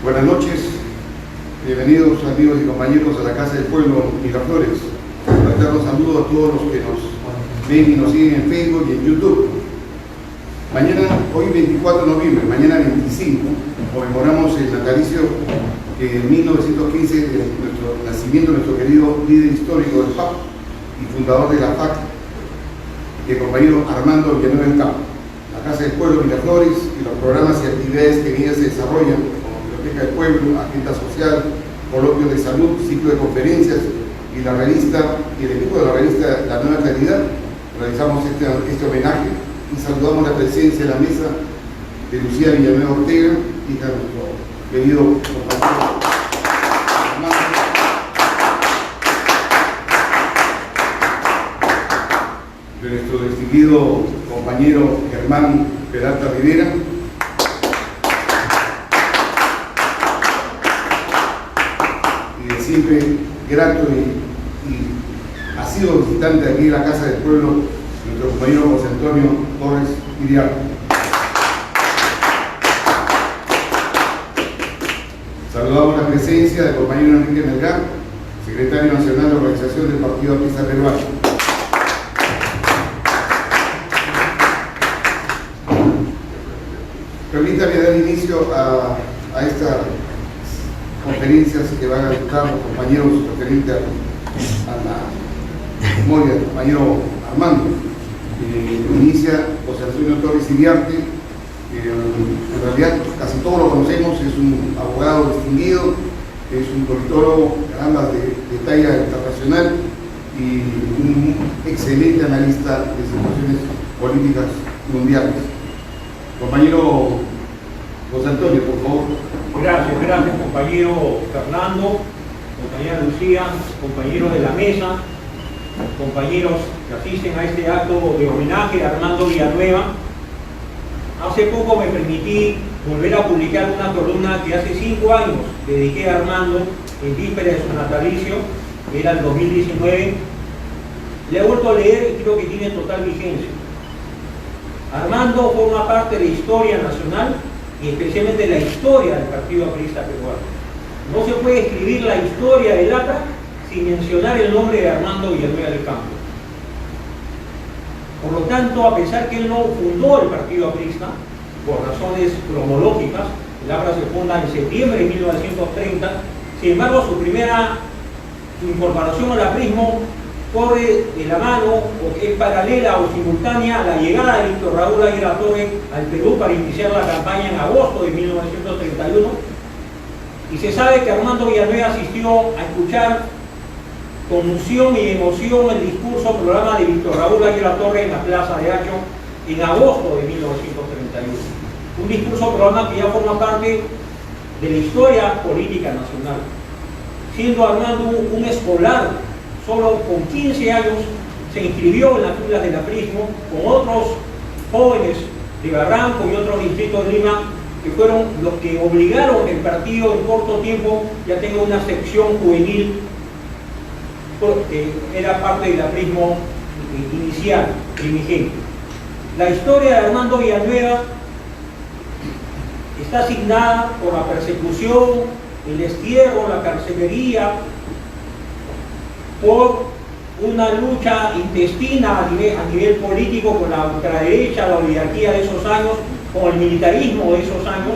Buenas noches, bienvenidos amigos y compañeros a la Casa del Pueblo Miraflores. Un saludo a todos los que nos ven y nos siguen en Facebook y en YouTube. Mañana, hoy 24 de noviembre, mañana 25, conmemoramos el natalicio que en 1915 de nuestro nacimiento de nuestro querido líder histórico del FAC y fundador de la FAC, el compañero Armando Villanueva del Campo. La Casa del Pueblo Miraflores y los programas y actividades que en ella se desarrollan, como Biblioteca del Pueblo, Agenda Social, Coloquio de Salud, ciclo de conferencias y la revista y el equipo de la revista La Nueva Claridad, realizamos este homenaje y saludamos la presencia en la mesa de Lucía Villanueva Ortega, hija de nuestro querido compañero Armando, de nuestro distinguido compañero Germán Peralta Rivera, y de siempre grato y ha sido visitante aquí en la Casa del Pueblo, nuestro compañero José Antonio Torres Iriarte. Saludamos la presencia del compañero Enrique Melgar, secretario nacional de organización del Partido Aprista Peruano. Permítame dar inicio a estas conferencias que van a dictar los compañeros referentes a la memoria del compañero Armando. Inicia José Antonio Torres Iriarte, en realidad casi todos lo conocemos, es un abogado distinguido, es un politólogo de talla internacional y un excelente analista de situaciones políticas mundiales. Compañero José Antonio, por favor. Gracias compañero Fernando, compañera Lucía, compañeros de la mesa, compañeros que asisten a este acto de homenaje a Armando Villanueva. Hace poco me permití volver a publicar una columna que hace 5 años dediqué a Armando en víspera de su natalicio, que era el 2019. Le he vuelto a leer y creo que tiene total vigencia. Armando forma parte de la historia nacional y especialmente de la historia del Partido Aprista Peruano. No se puede escribir la historia del APRA sin mencionar el nombre de Armando Villanueva del Campo. Por lo tanto, a pesar que él no fundó el Partido Aprista, por razones cronológicas, el APRA se funda en septiembre de 1930, sin embargo su primera incorporación al aprismo corre de la mano o es paralela o simultánea a la llegada de Víctor Raúl Aguirre Torres al Perú para iniciar la campaña en agosto de 1931, y se sabe que Armando Villanueva asistió a escuchar con unción y emoción el discurso programa de Víctor Raúl Aguirre Torres en la Plaza de Hacho en agosto de 1931. Un discurso programa que ya forma parte de la historia política nacional. Siendo Armando un escolar, solo con 15 años se inscribió en las filas del aprismo con otros jóvenes de Barranco y otros distritos de Lima, que fueron los que obligaron que el partido en corto tiempo ya tenga una sección juvenil, porque era parte del aprismo inicial, primigente. La historia de Armando Villanueva está asignada por la persecución, el destierro, la carcelería, por una lucha intestina a nivel político con la ultraderecha, la oligarquía de esos años, con el militarismo de esos años,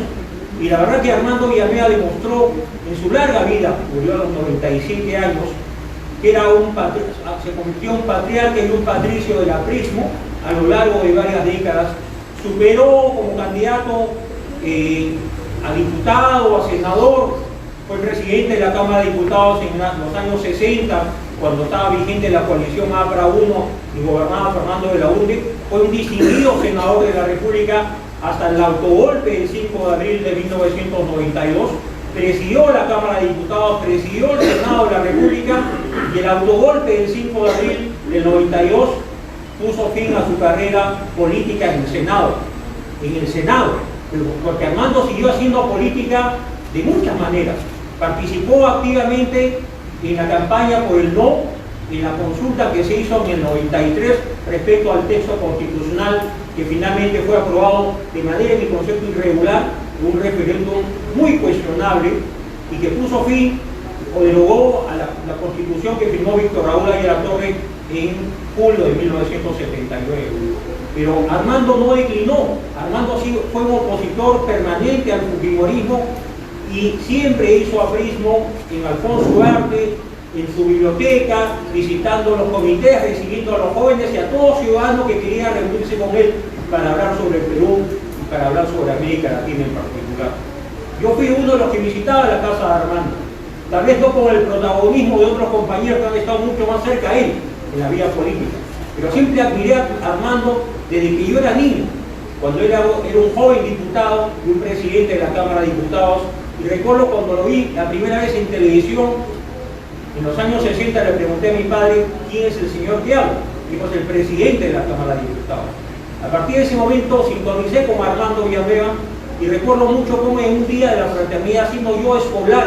y la verdad que Armando Villanueva demostró en su larga vida, murió a los 97 años, que era se convirtió en un patriarca y un patricio del aprismo a lo largo de varias décadas. Superó como candidato a diputado, a senador, fue presidente de la Cámara de Diputados en los años 60, cuando estaba vigente la coalición APRA 1 y gobernaba Fernando de la Unde. Fue un distinguido senador de la República hasta el autogolpe del 5 de abril de 1992. Presidió la Cámara de Diputados, presidió el Senado de la República, y el autogolpe del 5 de abril del 92 puso fin a su carrera política en el Senado. Porque Armando siguió haciendo política de muchas maneras. Participó activamente en la campaña por el no en la consulta que se hizo en el 93 respecto al texto constitucional que finalmente fue aprobado de manera, en mi concepto, irregular, un referéndum muy cuestionable y que puso fin o derogó a la constitución que firmó Víctor Raúl Aguilar-Torre en julio de 1979. Pero Armando no declinó. Armando fue un opositor permanente al fujimorismo y siempre hizo aprismo en Alfonso Ugarte, en su biblioteca, visitando los comités, recibiendo a los jóvenes y a todo ciudadano que quería reunirse con él para hablar sobre el Perú y para hablar sobre América Latina en particular. Yo fui uno de los que visitaba la casa de Armando, tal vez no con el protagonismo de otros compañeros que han estado mucho más cerca a él en la vida política, pero siempre admiré a Armando desde que yo era niño, cuando era un joven diputado y un presidente de la Cámara de Diputados, y recuerdo cuando lo vi la primera vez en televisión. En los años 60 le pregunté a mi padre, ¿quién es el señor que habla? Dijo, es el presidente de la Cámara de Diputados. A partir de ese momento sintonicé con Armando Villanueva y recuerdo mucho cómo en un día de la fraternidad, siendo yo escolar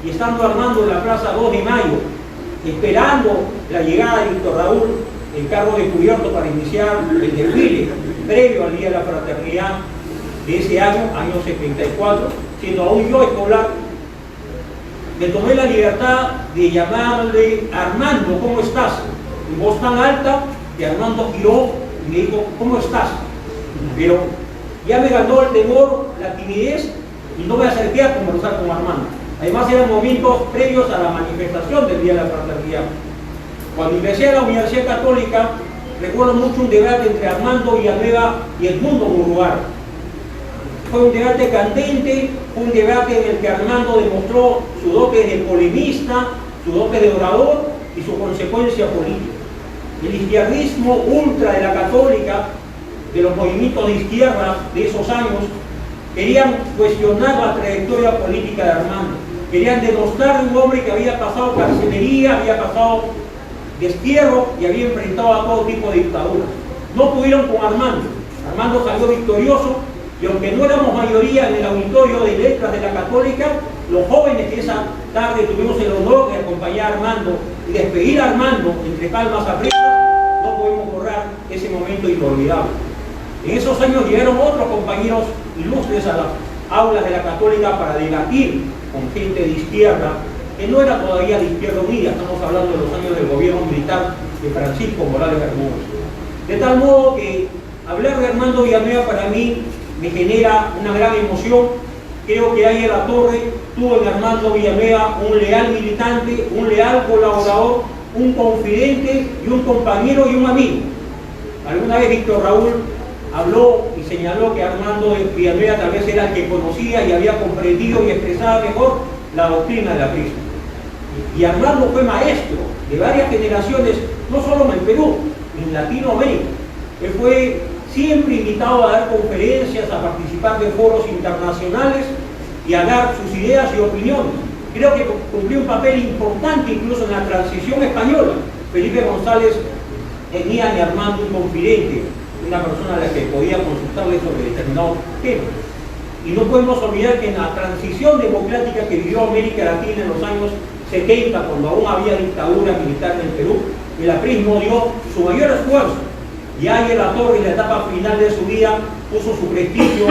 y estando Armando en la Plaza 2 de Mayo, esperando la llegada de Víctor Raúl en cargo de cubierto para iniciar el desfile previo al Día de la Fraternidad de ese año 74, siendo aún yo escolar, me tomé la libertad de llamarle Armando, ¿cómo estás? En voz tan alta que Armando giró y me dijo, ¿cómo estás? Pero ya me ganó el temor, la timidez y no me acerqué a conversar con Armando. Además eran momentos previos a la manifestación del Día de la Fraternidad. Cuando ingresé a la Universidad Católica, recuerdo mucho un debate entre Armando Villanueva y Edmundo Murrugar. Fue un debate candente, fue un debate en el que Armando demostró su dote de polemista, su dote de orador y su consecuencia política. El izquierdismo ultra de la Católica, de los movimientos de izquierda de esos años, querían cuestionar la trayectoria política de Armando. Querían demostrar un hombre que había pasado carcelería, había pasado destierro y había enfrentado a todo tipo de dictaduras. No pudieron con Armando. Armando salió victorioso. Y aunque no éramos mayoría en el auditorio de letras de la Católica, los jóvenes que esa tarde tuvimos el honor de acompañar a Armando y despedir a Armando entre palmas aprietas, no podemos borrar ese momento inolvidable. En esos años llegaron otros compañeros ilustres a las aulas de la Católica para debatir con gente de izquierda, que no era todavía de Izquierda Unida, estamos hablando de los años del gobierno militar de Francisco Morales Bermúdez. De tal modo que hablar de Armando Villanueva para mí me genera una gran emoción. Creo que Aguilar-Torre tuvo en Armando Villanueva un leal militante, un leal colaborador, un confidente y un compañero y un amigo. Alguna vez Víctor Raúl habló y señaló que Armando Villanueva tal vez era el que conocía y había comprendido y expresaba mejor la doctrina de la prisma. Y Armando fue maestro de varias generaciones, no solo en el Perú, en Latinoamérica. Él fue siempre invitado a dar conferencias, a participar de foros internacionales y a dar sus ideas y opiniones. Creo que cumplió un papel importante incluso en la transición española. Felipe González tenía en Armando un confidente, una persona a la que podía consultarle sobre determinados temas. Y no podemos olvidar que en la transición democrática que vivió América Latina en los años 70, cuando aún había dictadura militar en el Perú, el aprismo dio su mayor esfuerzo. Y Aguilar-Torre en la etapa final de su vida puso su prestigio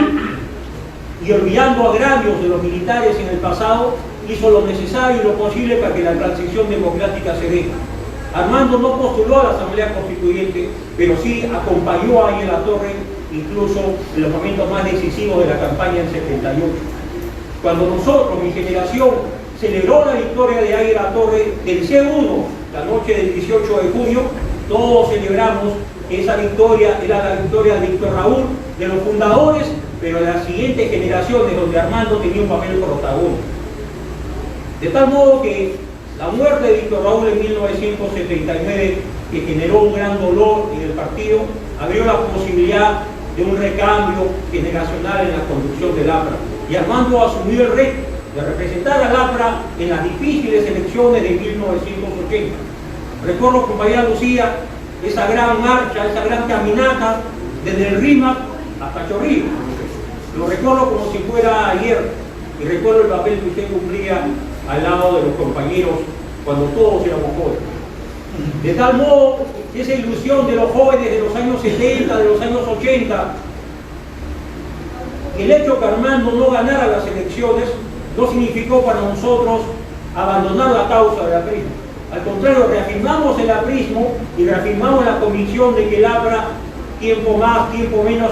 y, olvidando agravios de los militares en el pasado, hizo lo necesario y lo posible para que la transición democrática se dé. Armando no postuló a la Asamblea Constituyente, pero sí acompañó a Aguilar-Torre incluso en los momentos más decisivos de la campaña en 78. Cuando nosotros, mi generación, celebró la victoria de Aguilar-Torre del C1 la noche del 18 de junio, todos celebramos que esa victoria era la victoria de Víctor Raúl, de los fundadores, pero de las siguientes generaciones donde Armando tenía un papel protagónico. De tal modo que la muerte de Víctor Raúl en 1979, que generó un gran dolor en el partido, abrió la posibilidad de un recambio generacional en la conducción del APRA. Y Armando asumió el reto de representar al APRA en las difíciles elecciones de 1980. Recuerdo, compañera Lucía, esa gran marcha, esa gran caminata desde el RIMAC hasta Chorrillos. Lo recuerdo como si fuera ayer y recuerdo el papel que usted cumplía al lado de los compañeros cuando todos éramos jóvenes. De tal modo, esa ilusión de los jóvenes de los años 70, de los años 80, El hecho que Armando no ganara las elecciones no significó para nosotros abandonar la causa del aprismo. Al contrario, reafirmamos el aprismo y reafirmamos la convicción de que el APRA, tiempo más, tiempo menos,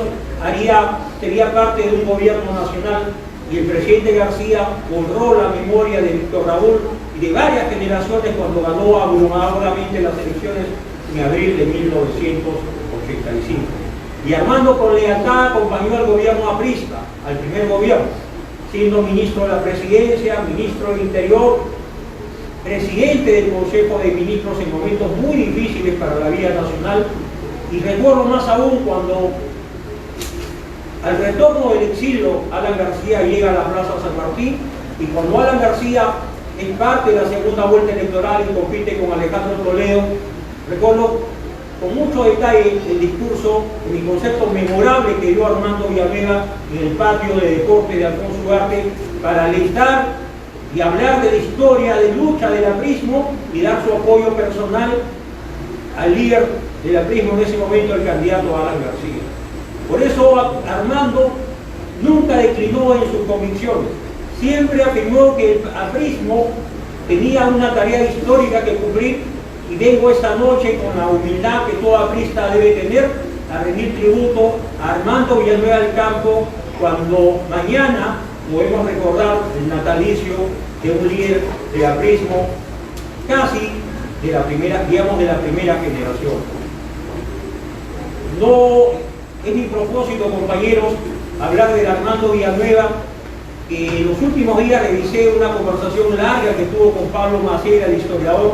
sería parte de un gobierno nacional, y el presidente García honró la memoria de Víctor Raúl y de varias generaciones cuando ganó abrumadoramente las elecciones en abril de 1985. Y Armando con lealtad acompañó al gobierno aprista, al primer gobierno, siendo ministro de la Presidencia, ministro del Interior, presidente del Consejo de Ministros en momentos muy difíciles para la vida nacional. Y recuerdo más aún cuando, al retorno del exilio, Alan García llega a la Plaza San Martín, y cuando Alan García es parte de la segunda vuelta electoral y compite con Alejandro Toledo, recuerdo con mucho detalle el discurso, mi concepto memorable que dio Armando Villanueva en el patio de deporte de Alfonso Ugarte para alistar y hablar de la historia de lucha del aprismo y dar su apoyo personal al líder del aprismo en ese momento, el candidato Alan García. Por eso Armando nunca declinó en sus convicciones, siempre afirmó que el aprismo tenía una tarea histórica que cumplir. Y vengo esta noche con la humildad que toda aprista debe tener a rendir tributo a Armando Villanueva del Campo cuando mañana podemos recordar el natalicio de un líder de aprismo casi de la primera, digamos, de la primera generación. No es mi propósito, compañeros, hablar de Armando Villanueva. En los últimos días revisé una conversación larga que tuvo con Pablo Macera, el historiador,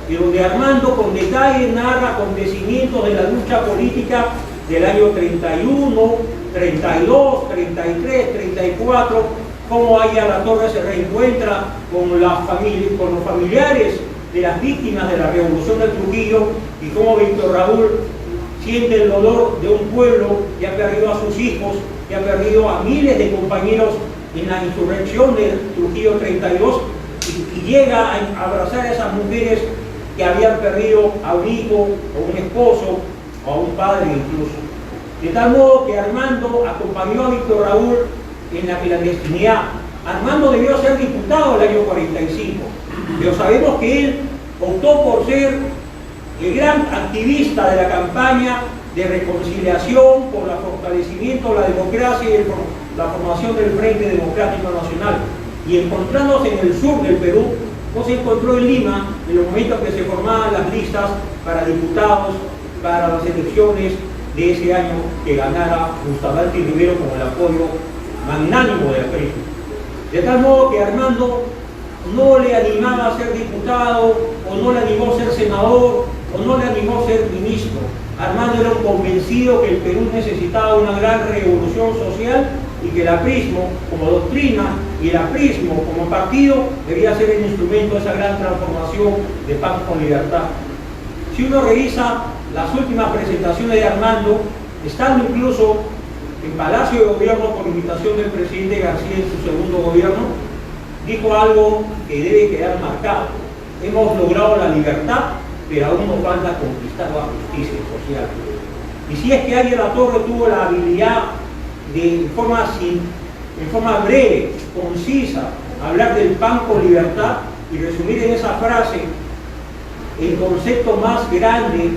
y donde Armando con detalle narra acontecimientos de la lucha política del año 31, 32, 33, 34, cómo ahí a la Torre se reencuentra con los familiares de las víctimas de la Revolución de Trujillo, y cómo Víctor Raúl siente el dolor de un pueblo que ha perdido a sus hijos, que ha perdido a miles de compañeros en la insurrección de Trujillo 32, y llega a abrazar a esas mujeres que habían perdido a un hijo, o un esposo, o a un padre incluso. De tal modo que Armando acompañó a Víctor Raúl en la clandestinidad. Armando debió ser diputado el año 45, pero sabemos que él optó por ser el gran activista de la campaña de reconciliación por el fortalecimiento de la democracia y la formación del Frente Democrático Nacional. Y encontrándose en el sur del Perú, no se encontró en Lima en los momentos que se formaban las listas para diputados, para las elecciones de ese año que ganara Bustamante Rivero con el apoyo magnánimo del aprismo. De tal modo que Armando no le animaba a ser diputado, o no le animó a ser senador, o no le animó a ser ministro. Armando era un convencido que el Perú necesitaba una gran revolución social y que el aprismo como doctrina y el aprismo como partido debía ser el instrumento de esa gran transformación de paz con libertad. Si uno revisa las últimas presentaciones de Armando, estando incluso en Palacio de Gobierno por invitación del presidente García en su segundo gobierno, dijo algo que debe quedar marcado: hemos logrado la libertad, pero aún nos falta conquistar la justicia social. Y si es que Ariel Latorre tuvo la habilidad de, en forma breve, concisa, hablar del pan con libertad y resumir en esa frase el concepto más grande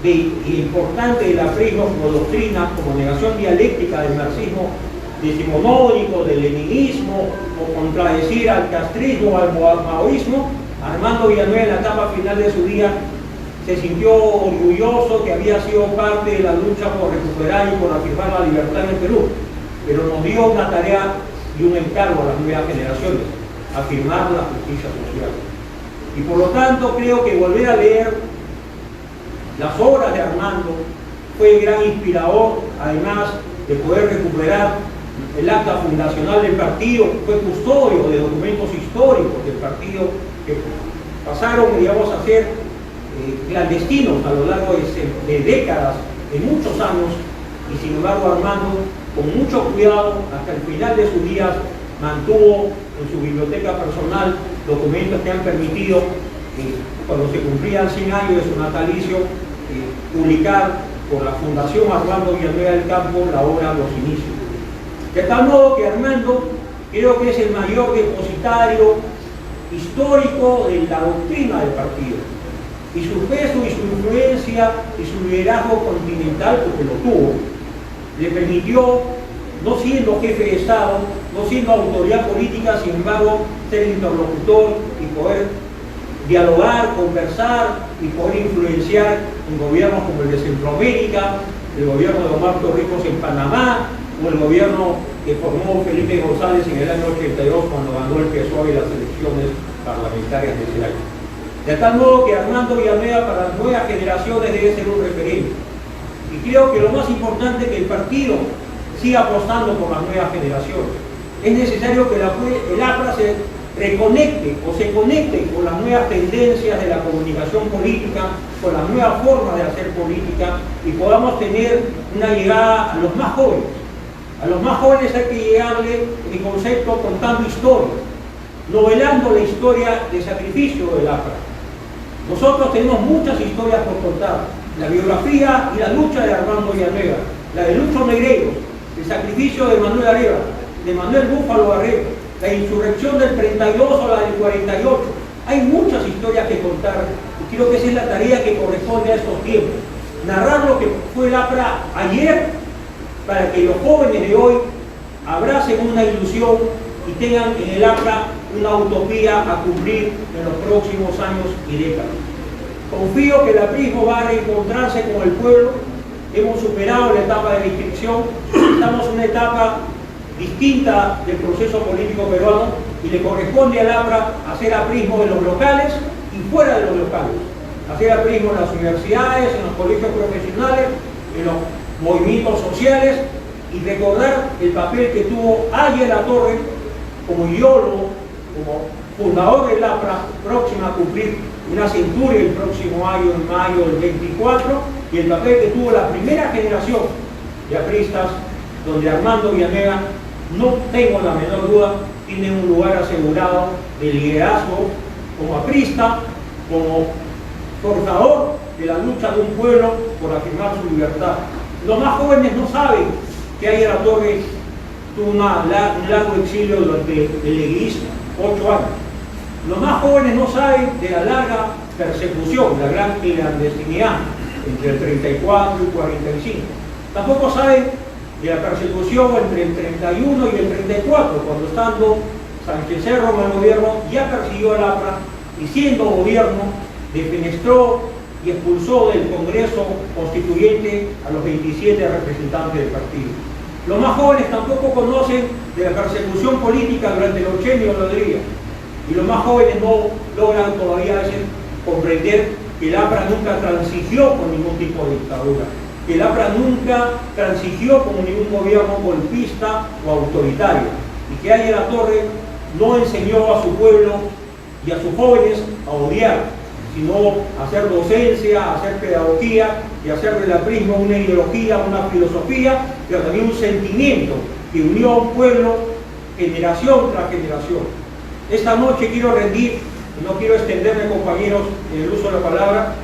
e importante del aprismo como doctrina, como negación dialéctica del marxismo decimonónico, del leninismo, o contradecir al castrismo o al maoísmo, Armando Villanueva en la etapa final de su vida se sintió orgulloso que había sido parte de la lucha por recuperar y por afirmar la libertad en el Perú, pero nos dio una tarea y un encargo a las nuevas generaciones: afirmar la justicia social. Y por lo tanto creo que volver a leer las obras de Armando fue el gran inspirador, además de poder recuperar el acta fundacional del partido, fue custodio de documentos históricos del partido que pasaron, digamos, a ser clandestinos a lo largo de décadas, de muchos años, y sin embargo Armando, con mucho cuidado, hasta el final de sus días, mantuvo en su biblioteca personal documentos que han permitido, cuando se cumplían 100 años de su natalicio, publicar por la Fundación Armando Villanueva del Campo la obra Los Inicios. De tal modo que Armando creo que es el mayor depositario histórico de la doctrina del partido. Y su peso y su influencia y su liderazgo continental, porque lo tuvo, le permitió, no siendo jefe de Estado, no siendo autoridad política, sin embargo, ser interlocutor y poder dialogar, conversar y poder influenciar en gobiernos como el de Centroamérica, el gobierno de Omar Torrijos en Panamá, o el gobierno que formó Felipe González en el año 82 cuando ganó el PSOE las elecciones parlamentarias de ese año. De tal modo que Armando Villameda para las nuevas generaciones debe ser un referente. Y creo que lo más importante es que el partido siga apostando por las nuevas generaciones. Es necesario que el APRA se reconecte o se conecte con las nuevas tendencias de la comunicación política, con las nuevas formas de hacer política y podamos tener una llegada a los más jóvenes. A los más jóvenes hay que llegarle, en mi concepto, contando historias, novelando la historia de sacrificio del APRA. Nosotros tenemos muchas historias por contar. La biografía y la lucha de Armando Villanueva, la de Lucho Negreiros, el sacrificio de Manuel Areva, de Manuel Búfalo Barreto, la insurrección del 32 o la del 48. Hay muchas historias que contar y creo que esa es la tarea que corresponde a estos tiempos. Narrar lo que fue el APRA ayer para que los jóvenes de hoy abracen una ilusión y tengan en el APRA una utopía a cumplir en los próximos años y décadas. Confío que el aprismo va a reencontrarse con el pueblo. Hemos superado la etapa de la inscripción, estamos en una etapa distinta del proceso político peruano y le corresponde al APRA hacer aprismo de los locales y fuera de los locales, hacer aprismo en las universidades, en los colegios profesionales, en los movimientos sociales y recordar el papel que tuvo Aya La Torre como ideólogo, como fundador del APRA, próxima a cumplir una centuria el próximo año, en mayo del 24, y el papel que tuvo la primera generación de apristas, donde Armando Villanueva, no tengo la menor duda, tiene un lugar asegurado de liderazgo como aprista, como forjador de la lucha de un pueblo por afirmar su libertad. Los más jóvenes no saben que Aya La Torre tuvo un largo exilio durante el leguismo, 8 años. Los más jóvenes no saben de la larga persecución, la gran clandestinidad entre el 34 y el 45. Tampoco saben de la persecución entre el 31 y el 34, cuando estando Sánchez Cerro en el gobierno ya persiguió al APRA y siendo gobierno defenestró y expulsó del Congreso Constituyente a los 27 representantes del partido. Los más jóvenes tampoco conocen de la persecución política durante el Ochenio Rodríguez. Y los más jóvenes no logran todavía a veces comprender que el APRA nunca transigió con ningún tipo de dictadura, que el APRA nunca transigió con ningún gobierno golpista o autoritario, y que Aya La Torre no enseñó a su pueblo y a sus jóvenes a odiar, sino a hacer docencia, a hacer pedagogía y a hacer del aprismo una ideología, una filosofía, pero también un sentimiento que unió a un pueblo generación tras generación. Esta noche quiero rendir, y no quiero extenderme, compañeros, en el uso de la palabra.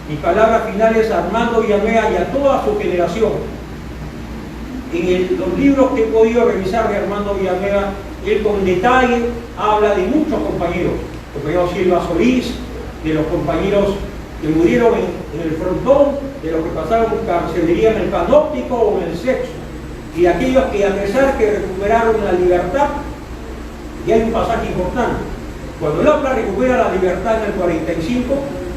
Mi palabra final es a Armando Villanueva y a toda su generación. En los libros que he podido revisar de Armando Villanueva, él con detalle habla de muchos compañeros, el compañero Silva Solís, de los compañeros que murieron en el frontón, de los que pasaron carcelería en el panóptico o en el sexo, y de aquellos que a pesar que recuperaron la libertad. Y hay un pasaje importante. Cuando el APRA recupera la libertad en el 45,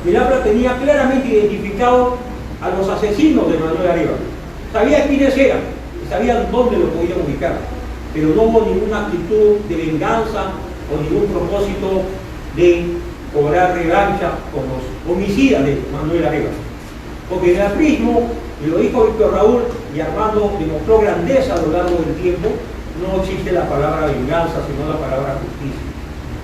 el APRA tenía claramente identificado a los asesinos de Manuel Areva. Sabía quiénes eran y sabían dónde lo podían ubicar, pero no hubo ninguna actitud de venganza o ningún propósito de cobrar revancha con los homicidas de Manuel Areva. Porque el aprismo, y lo dijo Víctor Raúl, y Armando demostró grandeza a lo largo del tiempo, no existe la palabra venganza, sino la palabra justicia.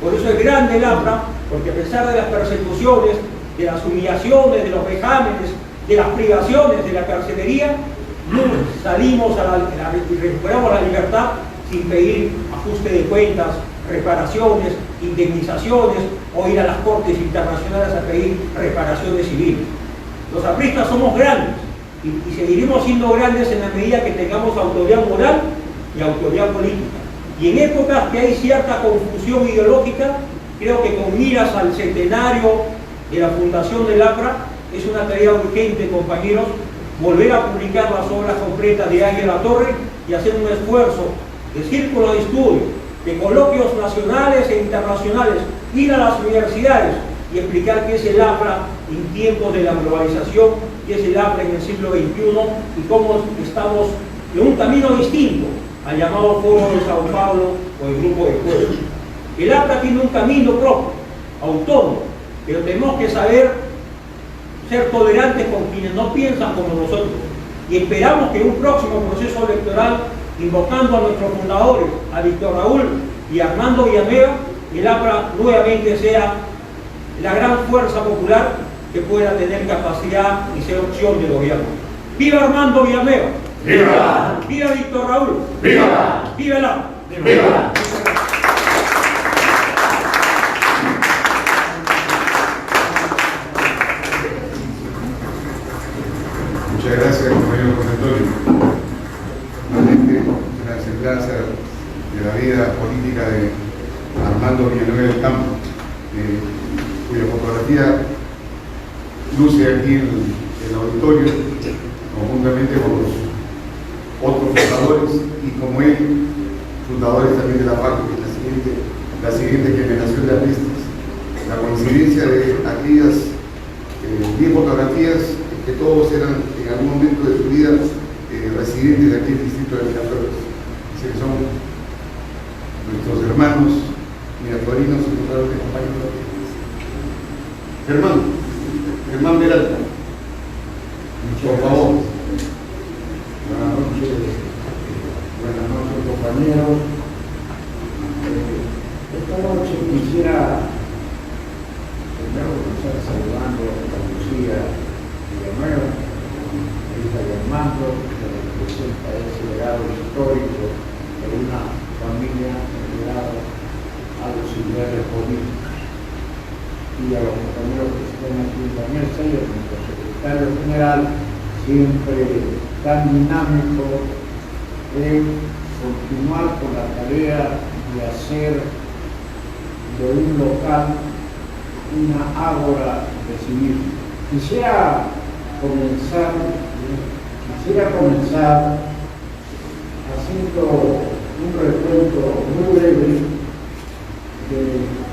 Por eso es grande el APRA, porque a pesar de las persecuciones, de las humillaciones, de los vejámenes, de las privaciones, de la carcelería, no salimos y recuperamos la libertad sin pedir ajuste de cuentas, reparaciones, indemnizaciones o ir a las cortes internacionales a pedir reparaciones civiles. Los apristas somos grandes y seguiremos siendo grandes en la medida que tengamos autoridad moral y autoridad política. Y en épocas que hay cierta confusión ideológica, creo que con miras al centenario de la fundación del APRA, es una tarea urgente, compañeros, volver a publicar las obras completas de Ángel Latorre y hacer un esfuerzo de círculo de estudio, de coloquios nacionales e internacionales, ir a las universidades y explicar qué es el APRA en tiempos de la globalización, qué es el APRA en el siglo XXI y cómo estamos en un camino distinto al llamado Foro de Sao Paulo o el Grupo de Puebla. El APRA tiene un camino propio, autónomo, pero tenemos que saber ser tolerantes con quienes no piensan como nosotros. Y esperamos que en un próximo proceso electoral, invocando a nuestros fundadores, a Víctor Raúl y a Armando Villanueva, el APRA nuevamente sea la gran fuerza popular que pueda tener capacidad y ser opción de gobierno. ¡Viva Armando Villanueva! ¡Viva! ¡Viva Víctor Raúl! ¡Viva! ¡Viva el APRA! ¡Viva! Muchas gracias, compañero José Antonio. Realmente una semblanza de la vida política de Armando Villanueva del Campo, cuya fotografía luce aquí en el auditorio, conjuntamente con los otros fundadores y como él, fundadores también de la PAC, que es la siguiente generación de artistas. La coincidencia de aquellas 10 fotografías es que todos eran en algún momento de su vida residentes de aquí del distrito de Miraflores. Así que son nuestros hermanos miratorinos y de compañeros. Germán Peralta, por favor. Buenas noches, compañeros. Esta noche quisiera primero comenzar saludando a Lucía Villanueva, hija de Armando, que representa ese legado histórico de una familia ligada a los ideales políticos. Y a los compañeros que están aquí en la mesa y a nuestro secretario general, siempre tan dinámico de continuar con la tarea de hacer de un local una ágora de civismo. Quisiera comenzar haciendo un recuento muy breve de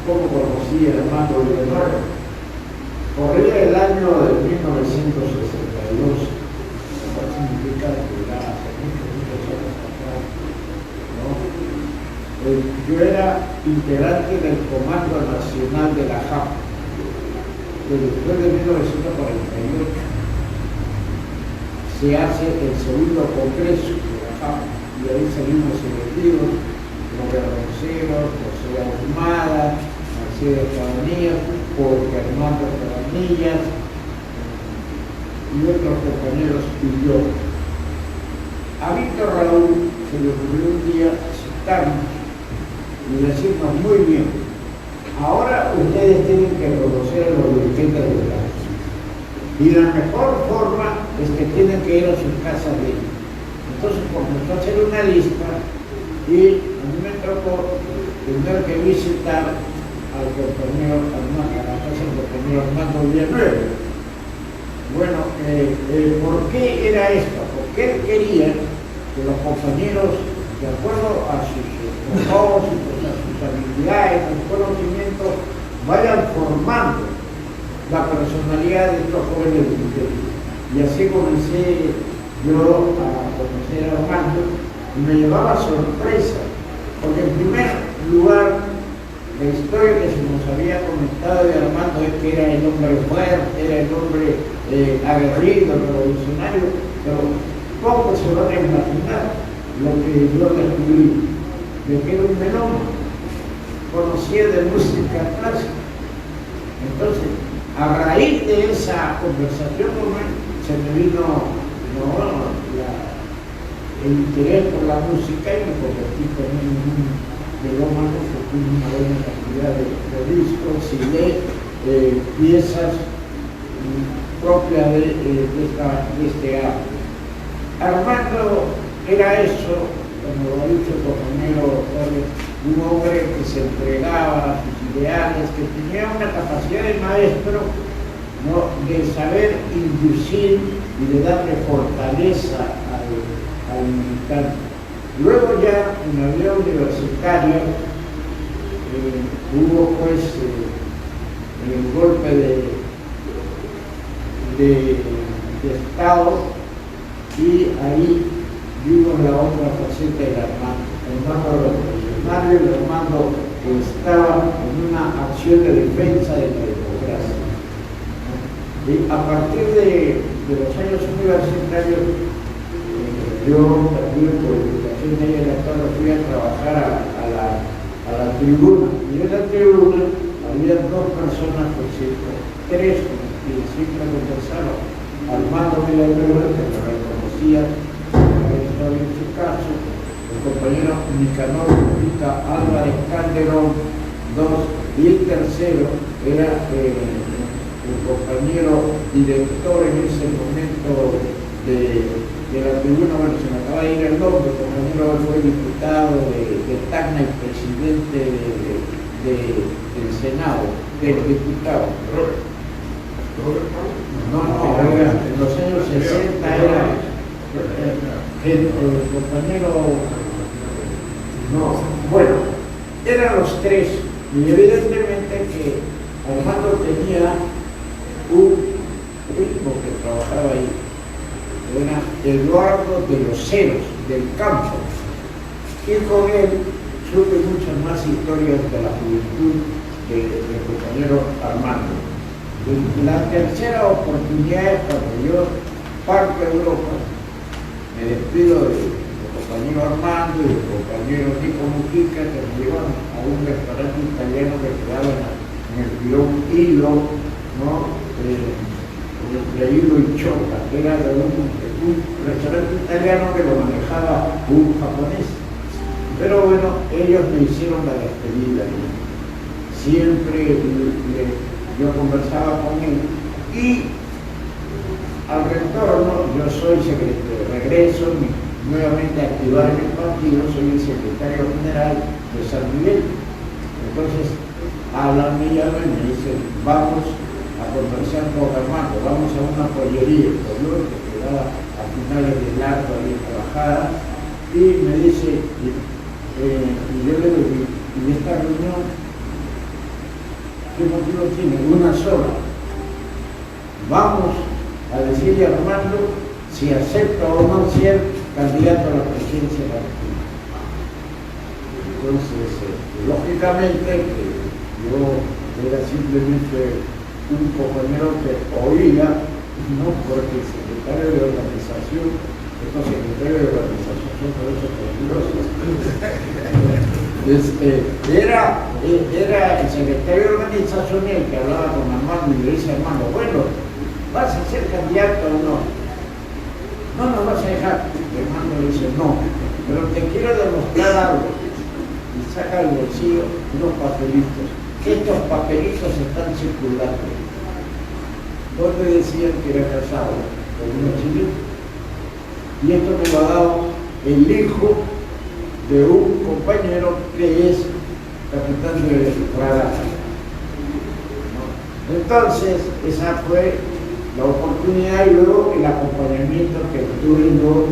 cómo conocí a Armando Villanueva. Corría el año de 1962, lo cual significa que ya hace muchos años atrás, ¿no? Yo era integrante del Comando Nacional de la JAP, que después de 1948 se hace el segundo congreso de la JAP y ahí salimos elegidos los guerreros, José Ahumada, Marcelo Cabanillas, Jorge Armando Cabanillas y otros compañeros y yo. A Víctor Raúl se le ocurrió un día citarnos y decirnos: muy bien, ahora ustedes tienen que conocer a los dirigentes de la sociedad y la mejor forma es que tienen que ir a sus casas de ellos. Entonces comenzó a hacer una lista y a mí me tocó tener que visitar al compañero Armando, a la casa del compañero Armando Villanueva. Bueno, ¿por qué era esto? Porque él quería que los compañeros, de acuerdo a sus propósitos, a sus habilidades, a sus conocimientos, vayan formando la personalidad de estos jóvenes dirigentes. Y así comencé yo a conocer a Armando y me llevaba sorpresa, porque en primer lugar la historia que se nos había comentado de Armando es que era el hombre fuerte, era el hombre aguerrido, revolucionario, pero poco se van a imaginar lo que yo descubrí, de que era un melómano, conocía de música clásica. Entonces, a raíz de esa conversación con él, se me vino el interés por la música y me convertí también en un melómano, porque tuve una buena cantidad de discos y de piezas propias de este arte. Armando era eso, como lo ha dicho el compañero Torres, un hombre que se entregaba a sus ideales, que tenía una capacidad de maestro, ¿no?, de saber inducir y de darle fortaleza al militante. Luego ya en la vida universitaria hubo pues el golpe de Estado, y ahí vimos la otra faceta del Armando revolucionario, el Armando que estaba en una acción de defensa de la democracia. Y a partir de los años universitarios, yo también por educación media electoral fui a trabajar a la tribuna, y en la tribuna había dos personas, por cierto, tres, que siempre conversaron: Armando Villanueva, que lo reconocía, en su caso, el compañero Nicanor Álvarez Calderón, dos, y el tercero era el compañero director en ese momento de la tribuna. Bueno, se me acaba de ir el nombre, el compañero fue diputado de Tacna y presidente del Senado, del diputado. No, en los años 60 era el compañero, no, bueno, eran los tres, y evidentemente que Armando tenía un hijo que trabajaba ahí, era Eduardo de los Ceros, del Campo, y con él supe muchas más historias de la juventud del compañero Armando. La tercera oportunidad es cuando yo parto a Europa, me despido del compañero Armando y del compañero Nico Mujica, que me llevan a un restaurante italiano que quedaba en el Pilón Hilo, ¿no? Entre Hilo y Choca, que era de un restaurante italiano que lo manejaba un japonés. Pero bueno, ellos me hicieron la despedida. Siempre yo conversaba con él, y al retorno yo soy secretario, regreso nuevamente a activar en el partido, soy el secretario general de San Miguel. Entonces Alan me llama y me dice: vamos a conversar con Armando, vamos a una pollería, que quedaba a finales del arco ahí en Trabajada, y me dice, y yo le digo: ¿y esta reunión qué motivo tiene? Una sola. Vamos a decirle a Armando si acepta o no ser candidato a la presidencia de la República. Entonces, lógicamente, que yo era simplemente un compañero que oía, no porque el secretario de organización, estos secretarios de organización son por eso peligrosos. Era el secretario de organización el que hablaba con Armando y le dice: Armando, bueno, ¿vas a ser candidato o no? No nos vas a dejar. Armando le dice: no, pero te quiero demostrar algo. Y saca del bolsillo unos papelitos. Estos papelitos están circulando. Donde decían que era casado con una chilena. Y esto me lo ha dado el hijo de un compañero que es capitán de radar. Entonces, esa fue la oportunidad, y luego el acompañamiento que tuve yo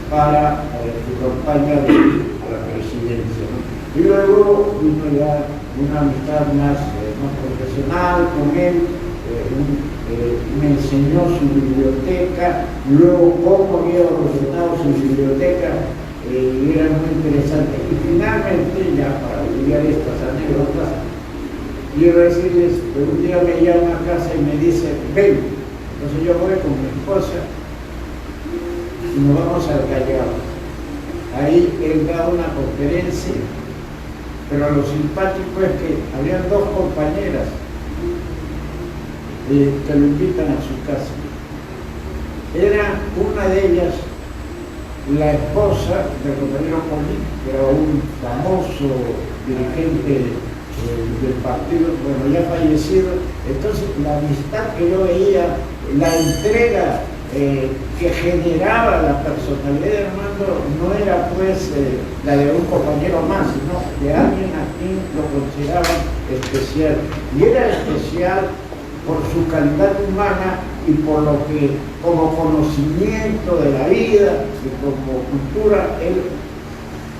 para su campaña a la presidencia, ¿no? Y luego vino ya una amistad más profesional con él. Me enseñó su biblioteca, luego cómo había ordenado su biblioteca, y era muy interesante. Y finalmente, ya para olvidar estas anécdotas, quiero decirles que un día me llama a casa y me dice: ven. Entonces yo voy con mi esposa y nos vamos al Callao. Ahí él da una conferencia, pero lo simpático es que habían dos compañeras que lo invitan a su casa. Era una de ellas la esposa del compañero Colín, que era un famoso dirigente del partido, bueno, ya fallecido. Entonces la amistad que yo veía, la entrega que generaba la personalidad de Armando no era pues la de un compañero más, sino de alguien a quien lo consideraban especial. Y era especial por su calidad humana y por lo que como conocimiento de la vida y como cultura él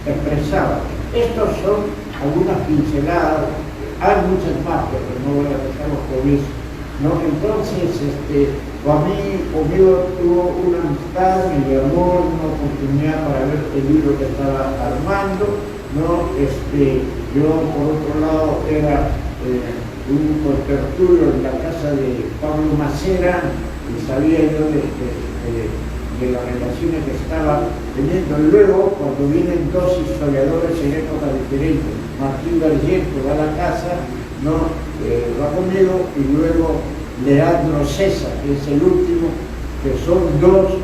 expresaba. Estos son algunas pinceladas, hay muchas más, pero no voy a dejarlos con eso, ¿no? Entonces, conmigo tuvo una amistad, me llamó una oportunidad para ver el libro que estaba armando, ¿no? Yo, por otro lado, era un contertulio en la casa de Pablo Macera y sabía yo de las relaciones que estaba teniendo. Luego, cuando vienen dos historiadores en épocas diferentes, Martín Berger, que va a la casa, ¿no? Va conmigo, y luego Leandro César, que es el último, que son dos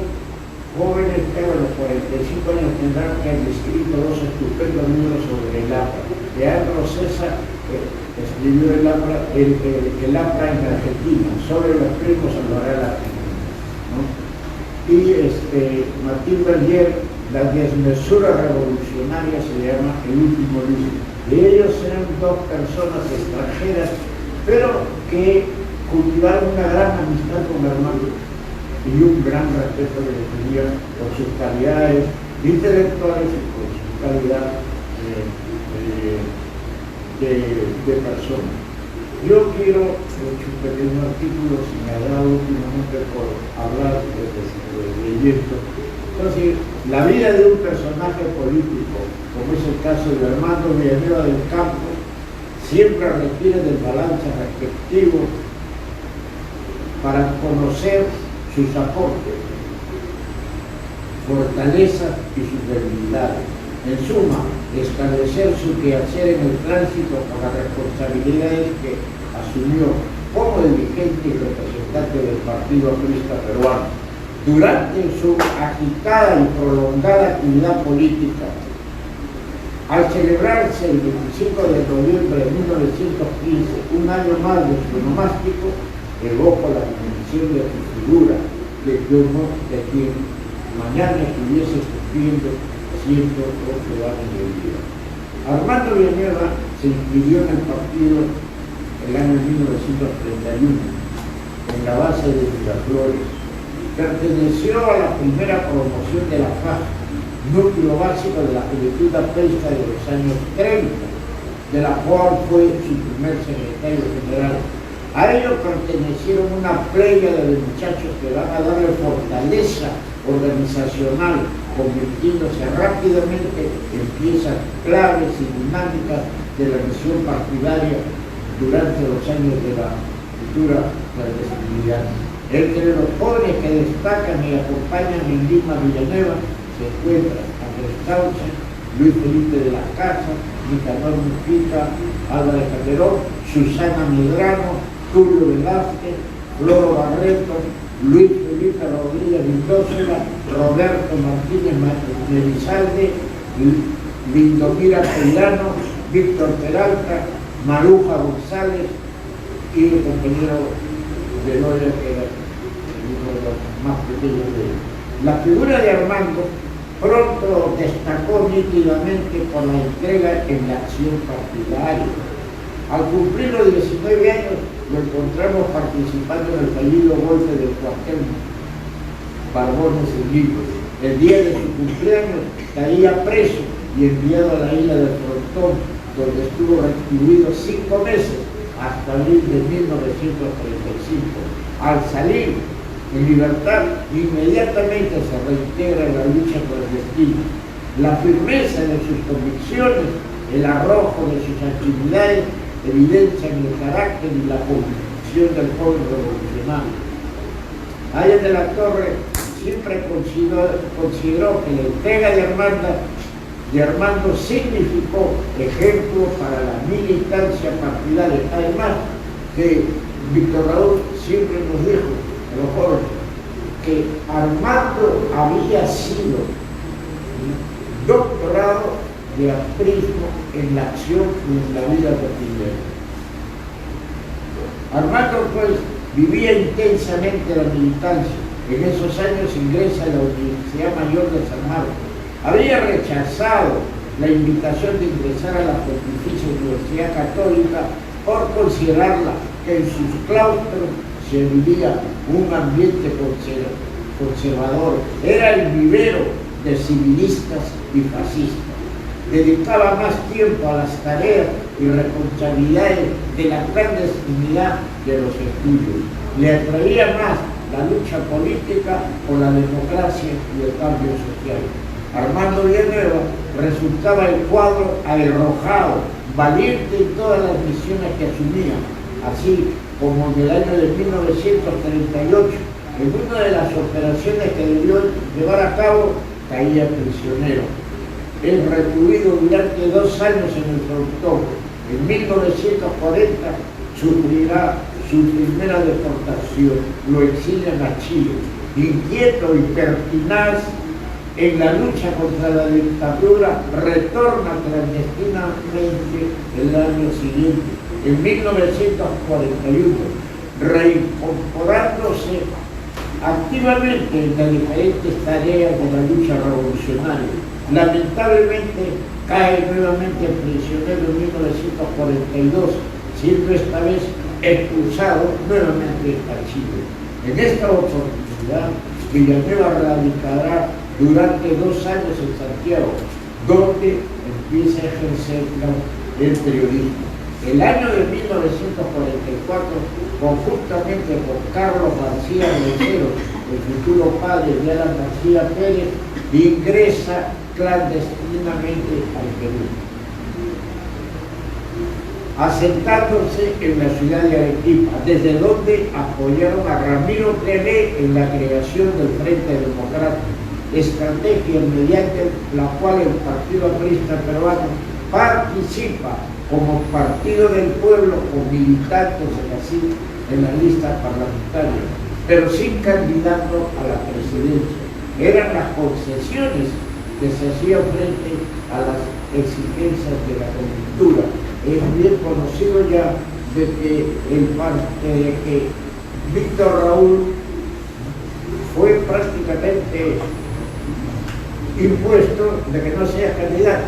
jóvenes que a los 45 años tendrán que han escrito dos estupendos libros sobre el APRA. Leandro César escribió el APRA en Argentina, sobre los primos salvará la Argentina, ¿no? Y Martín Berger, La desmesura revolucionaria, se llama el último libro. De ellos eran dos personas extranjeras, pero que cultivaron una gran amistad con Armando y un gran respeto que le tenía por sus calidades intelectuales y por su calidad de persona. Yo quiero, un pequeño artículo, si me ha dado últimamente por hablar de esto. Entonces, la vida de un personaje político, como es el caso de Armando Villanueva del Campo, siempre requiere del balance respectivo para conocer sus aportes, fortalezas y sus debilidades. En suma, establecer su quehacer en el tránsito con las responsabilidades que asumió como dirigente y representante del Partido Aprista Peruano. Durante su agitada y prolongada actividad política, al celebrarse el 25 de noviembre de 1915, un año más de su nomástico, evoco la dimensión de su figura, de quien mañana estuviese cumpliendo 108 años de vida. Armando Villanueva se inscribió en el partido el año 1931, en la base de Miraflores. Perteneció a la primera promoción de la FAJ, núcleo básico de la Juventud Aprista de los años 30, de la cual fue su primer secretario general. A ello pertenecieron una playa de muchachos que van a darle fortaleza organizacional, convirtiéndose rápidamente en piezas claves y dinámicas de la misión partidaria durante los años de la futura clandestinidad. Entre los jóvenes que destacan y acompañan en Lima Villanueva se encuentran Andrés Cauce, Luis Felipe de las Casas, Nicanor Mujica, Álvarez Calderón, Susana Medrano, Tulio Velázquez, Floro Barreto, Luis Felipe Rodríguez Mendoza, Roberto Martínez Elizalde, Lindomira Peirano, Víctor Peralta, Maruja González y el compañero Beloya, que era uno de los más pequeños de él. La figura de Armando pronto destacó nítidamente por la entrega en la acción partidaria. Al cumplir los 19 años, lo encontramos participando en el fallido golpe del cuartel Barbones en Lima. El día de su cumpleaños caía preso y enviado a la isla del Frontón, donde estuvo recluido 5 meses hasta abril de 1935. Al salir en libertad, inmediatamente se reintegra en la lucha por el destino. La firmeza de sus convicciones, el arrojo de sus actividades, evidencian el carácter y la convicción del pueblo revolucionario. Aya de la Torre siempre consideró que la entrega de Armando significó ejemplo para la militancia partidaria. Además, que Víctor Raúl siempre nos dijo a los jóvenes que Armando había sido doctorado de aprismo en la acción y en la vida cotidiana. Armando, pues, vivía intensamente la militancia, En esos años ingresa a la Universidad Mayor de San Marcos. Había rechazado la invitación de ingresar a la Pontificia Universidad Católica por considerarla que en sus claustros se vivía un ambiente conservador. Era el vivero de civilistas y fascistas. Dedicaba más tiempo a las tareas y responsabilidades de la clandestinidad de los estudios. Le atraía más la lucha política por la democracia y el cambio social. Armando Villanueva resultaba el cuadro arrojado, valiente en todas las misiones que asumía, así como en el año de 1938, en una de las operaciones que debió llevar a cabo, caía prisionero. Es recluido durante 2 años en el frontón. En 1940 sufrirá su primera deportación, lo exilian a Chile. Inquieto y pertinaz en la lucha contra la dictadura, retorna clandestinamente el año siguiente, en 1941, reincorporándose activamente en las diferentes tareas de la lucha revolucionaria. Lamentablemente cae nuevamente prisionero en 1942, siendo esta vez expulsado nuevamente a Chile. En esta oportunidad, Villanueva radicará durante 2 años en Santiago, donde empieza a ejercer el periodismo. El año de 1944, conjuntamente con Carlos García Recero, el futuro padre de Alan García Pérez, ingresa clandestinamente al Perú, asentándose en la ciudad de Arequipa, desde donde apoyaron a Ramiro Clevé en la creación del Frente Democrático, estrategia mediante la cual el Partido Aprista Peruano participa como partido del pueblo con militantes en la lista parlamentaria, pero sin candidato a la presidencia. Eran las concesiones que se hacían frente a las exigencias de la coyuntura. Es bien conocido ya de que Víctor Raúl fue prácticamente impuesto de que no sea candidato.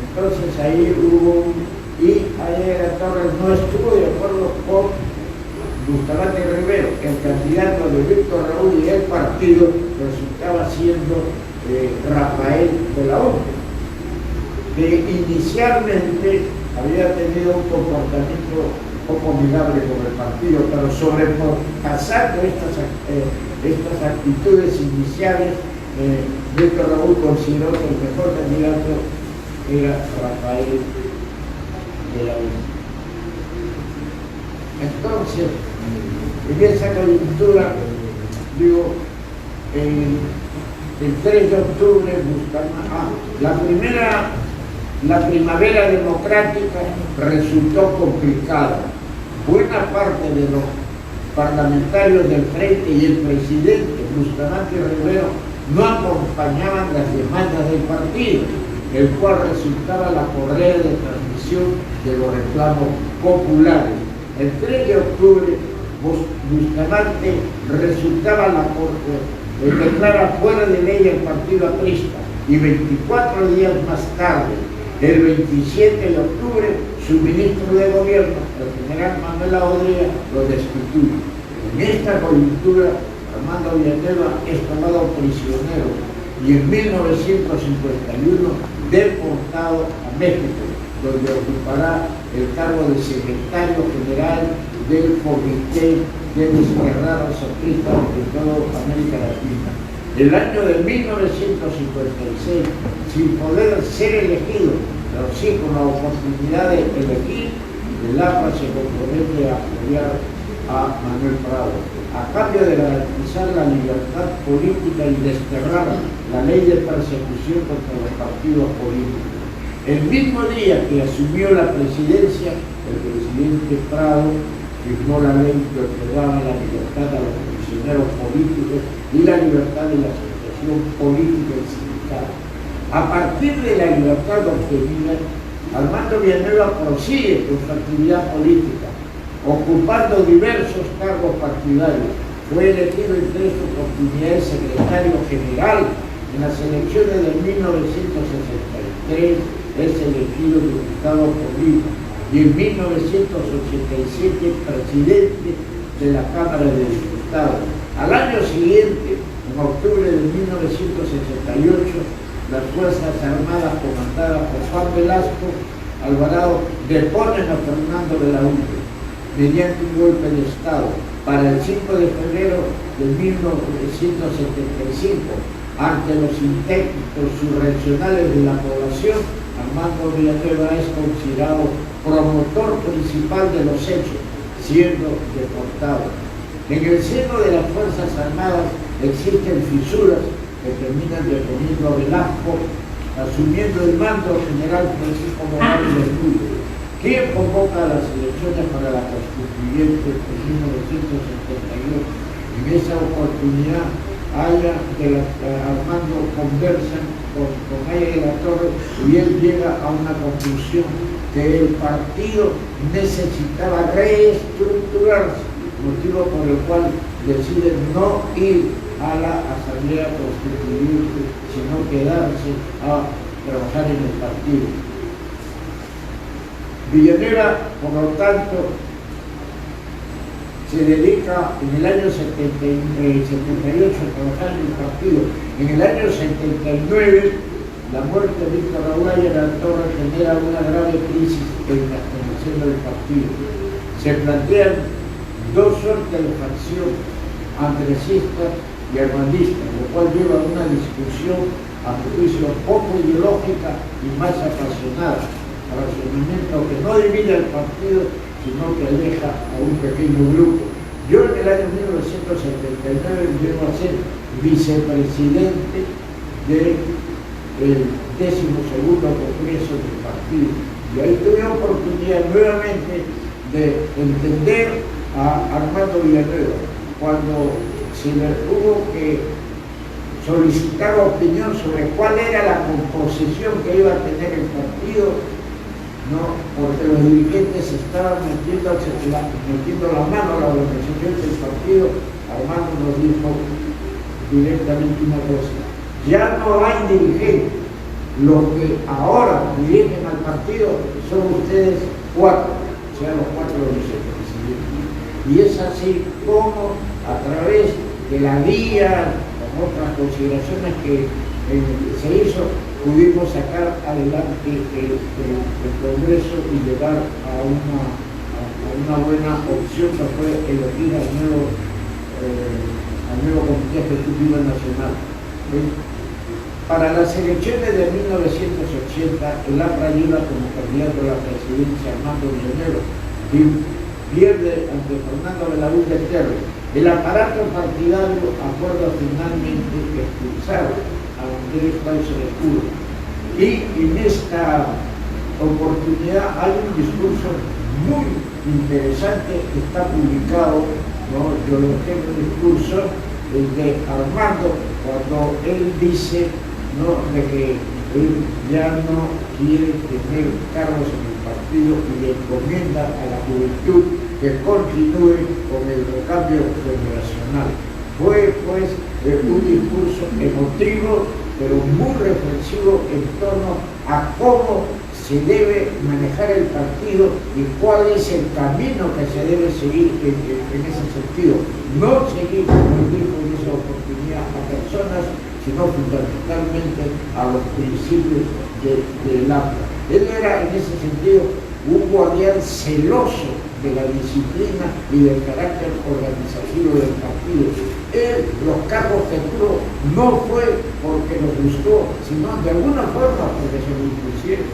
Entonces ahí Ayer Torres no estuvo de acuerdo con Bustamante Rivero. El candidato de Víctor Raúl y el partido resultaba siendo Rafael de la Onde, que inicialmente había tenido un comportamiento poco amigable con el partido, pero sobrepasando estas actitudes iniciales, Víctor Raúl consideró que el mejor candidato era Rafael de la Onde. Entonces, en esa coyuntura, el 3 de octubre, la primavera democrática resultó complicada. Buena parte de los parlamentarios del Frente y el presidente Bustamante Rivero no acompañaban las demandas del partido, el cual resultaba la correa de transmisión de los reclamos populares. El 3 de octubre, Bustamante declara fuera de ley el partido aprista, y 24 días más tarde, el 27 de octubre, su ministro de gobierno, el general Manuel Aodría, lo destituye. En esta coyuntura, Armando Villanueva es tomado prisionero y en 1951 deportado a México, donde ocupará el cargo de secretario general del Comité de Desterrados Apristas de toda América Latina. El año de 1956, sin poder ser elegido, pero sí con la oportunidad de elegir, el APA se compromete a apoyar a Manuel Prado, a cambio de garantizar la libertad política y desterrar la ley de persecución contra los partidos políticos. El mismo día que asumió la presidencia, el presidente Prado firmó la ley que otorgaba la libertad a los prisioneros políticos y la libertad de la asociación política y sindical. A partir de la libertad obtenida, Armando Villanueva prosigue con su actividad política, ocupando diversos cargos partidarios. Fue elegido en 3 oportunidades secretario general. En las elecciones de 1963 es elegido diputado por Lima y en 1987 presidente de la Cámara de Diputados. Al año siguiente, en octubre de 1968, las Fuerzas Armadas comandadas por Juan Velasco Alvarado deponen a Fernando de la Unge mediante un golpe de Estado. Para el 5 de febrero de 1975, ante los intentos subreaccionarios de la población, Armando Villanueva es considerado promotor principal de los hechos, siendo deportado. En el seno de las Fuerzas Armadas existen fisuras que terminan deponiendo a Velasco, asumiendo el mando general Francisco Morales Bermúdez, quien convoca a las elecciones para la constituyente de 1978. En esa oportunidad, Armando conversa con Aya de la Torre y él llega a una conclusión, que el partido necesitaba reestructurarse, motivo por el cual decide no ir a la Asamblea Constituyente, sino quedarse a trabajar en el partido. Villanueva, por lo tanto, se dedica en el año 78 a trabajar en el partido. En el año 79, la muerte de Víctor Raúl Aya de la Torre genera una grave crisis en la formación del partido. Se plantean dos suertes de facción, andresista y armandista, lo cual lleva a una discusión a mi juicio poco ideológica y más apasionada, razonamiento que no divide al partido, sino que aleja a un pequeño grupo. Yo en el año 1979 llego a ser vicepresidente del 12º Congreso del partido, y ahí tuve la oportunidad nuevamente de entender a Armando Villanueva cuando se le tuvo que solicitar opinión sobre cuál era la composición que iba a tener el partido, ¿no? Porque los dirigentes estaban metiendo la mano a la organización del partido. Armando nos dijo directamente una cosa: ya no hay dirigentes, los que ahora dirigen al partido son ustedes 4, o sea, los 4 vicepresidentes. Y es así como, a través de la guía, con otras consideraciones que se hizo, pudimos sacar adelante el Congreso y llegar a una buena opción, que fue elegir al nuevo Comité Ejecutivo Nacional. Para las elecciones de 1980, el APRA lleva como candidato a la presidencia Armando Villanueva y pierde ante Fernando de la Unge. El aparato partidario acuerda finalmente expulsar a Andrés Bauzo de Cuba. Y en esta oportunidad hay un discurso muy interesante que está publicado, ¿no? Yo lo tengo el discurso de Armando, cuando él dice, ¿no?, de que él ya no quiere tener cargos en el partido y le encomienda a la juventud que continúe con el recambio generacional. Fue pues un discurso emotivo, pero muy reflexivo en torno a cómo se debe manejar el partido y cuál es el camino que se debe seguir en ese sentido. No seguir, como dijo en esa oportunidad, a personas, sino fundamentalmente a los principios del APRA. Él era, en ese sentido, un guardián celoso de la disciplina y del carácter organizativo del partido. Él, los cargos que tuvo, no fue porque nos gustó, sino de alguna forma porque se lo impusieron.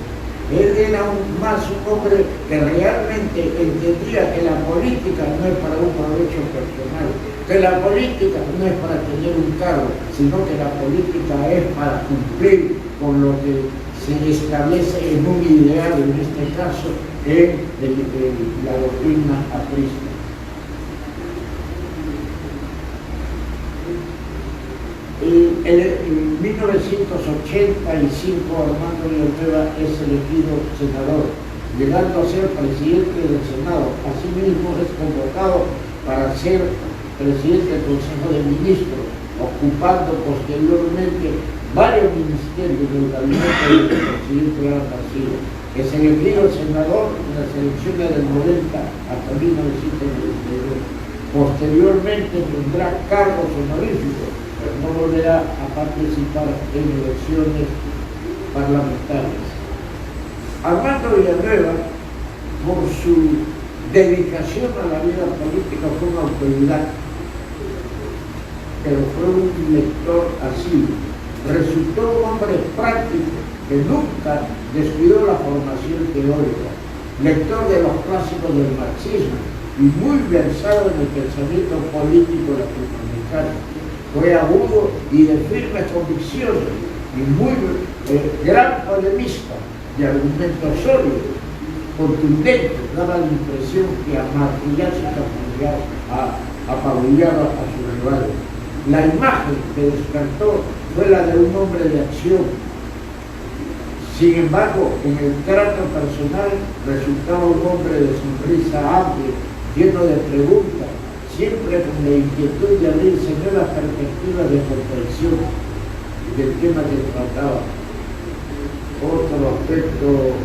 Él era más un hombre que realmente entendía que la política no es para un provecho personal, que la política no es para tener un cargo, sino que la política es para cumplir con lo que se establece en un ideal, en este caso, en la doctrina aprista. En 1985 Armando Villanueva es elegido senador, llegando a ser presidente del Senado. Asimismo es convocado para ser presidente del Consejo de Ministros, ocupando posteriormente varios ministerios del gabinete del presidente Alan García, que se elegido senador en las elecciones del 90 hasta 1992. Posteriormente tendrá cargos honoríficos, pero no volverá a participar en elecciones parlamentarias. Armando Villanueva, por su dedicación a la vida política, fue una autoridad, pero fue un lector asiduo. Resultó un hombre práctico que nunca descuidó la formación teórica, lector de los clásicos del marxismo y muy versado en el pensamiento político latinoamericano. Fue agudo y de firmes convicciones y muy gran polemista de argumentos sólidos, contundentes. Daba la impresión que a martillazo apabullaba a sus rivales. La imagen que despertó fue la de un hombre de acción. Sin embargo, en el trato personal resultaba un hombre de sonrisa amplia, lleno de preguntas, siempre con la inquietud de abrirse nuevas perspectivas de comprensión del tema que trataba. Otro aspecto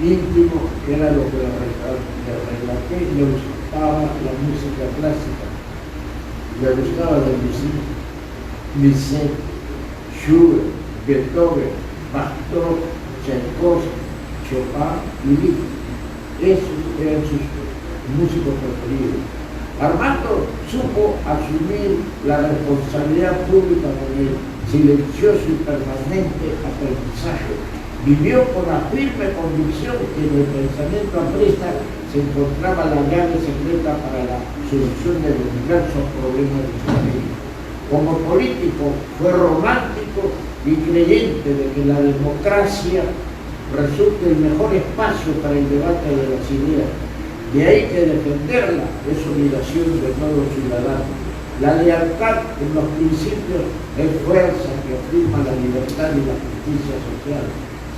íntimo era lo que le relaté: le gustaba la música clásica, le gustaba Debussy, Bizet, Schubert, Beethoven, Bartók, Tchaikovsky, Chopin y Liszt. Esos eran sus músicos preferidos. Armando supo asumir la responsabilidad pública con el silencioso y permanente aprendizaje. Vivió con la firme convicción que en el pensamiento aprista se encontraba la llave secreta para la solución de los diversos problemas de su vida. Como político fue romántico y creyente de que la democracia resulte el mejor espacio para el debate de las ideas. De ahí que defenderla es obligación de todo ciudadano. La lealtad en los principios es fuerza que afirma la libertad y la justicia social.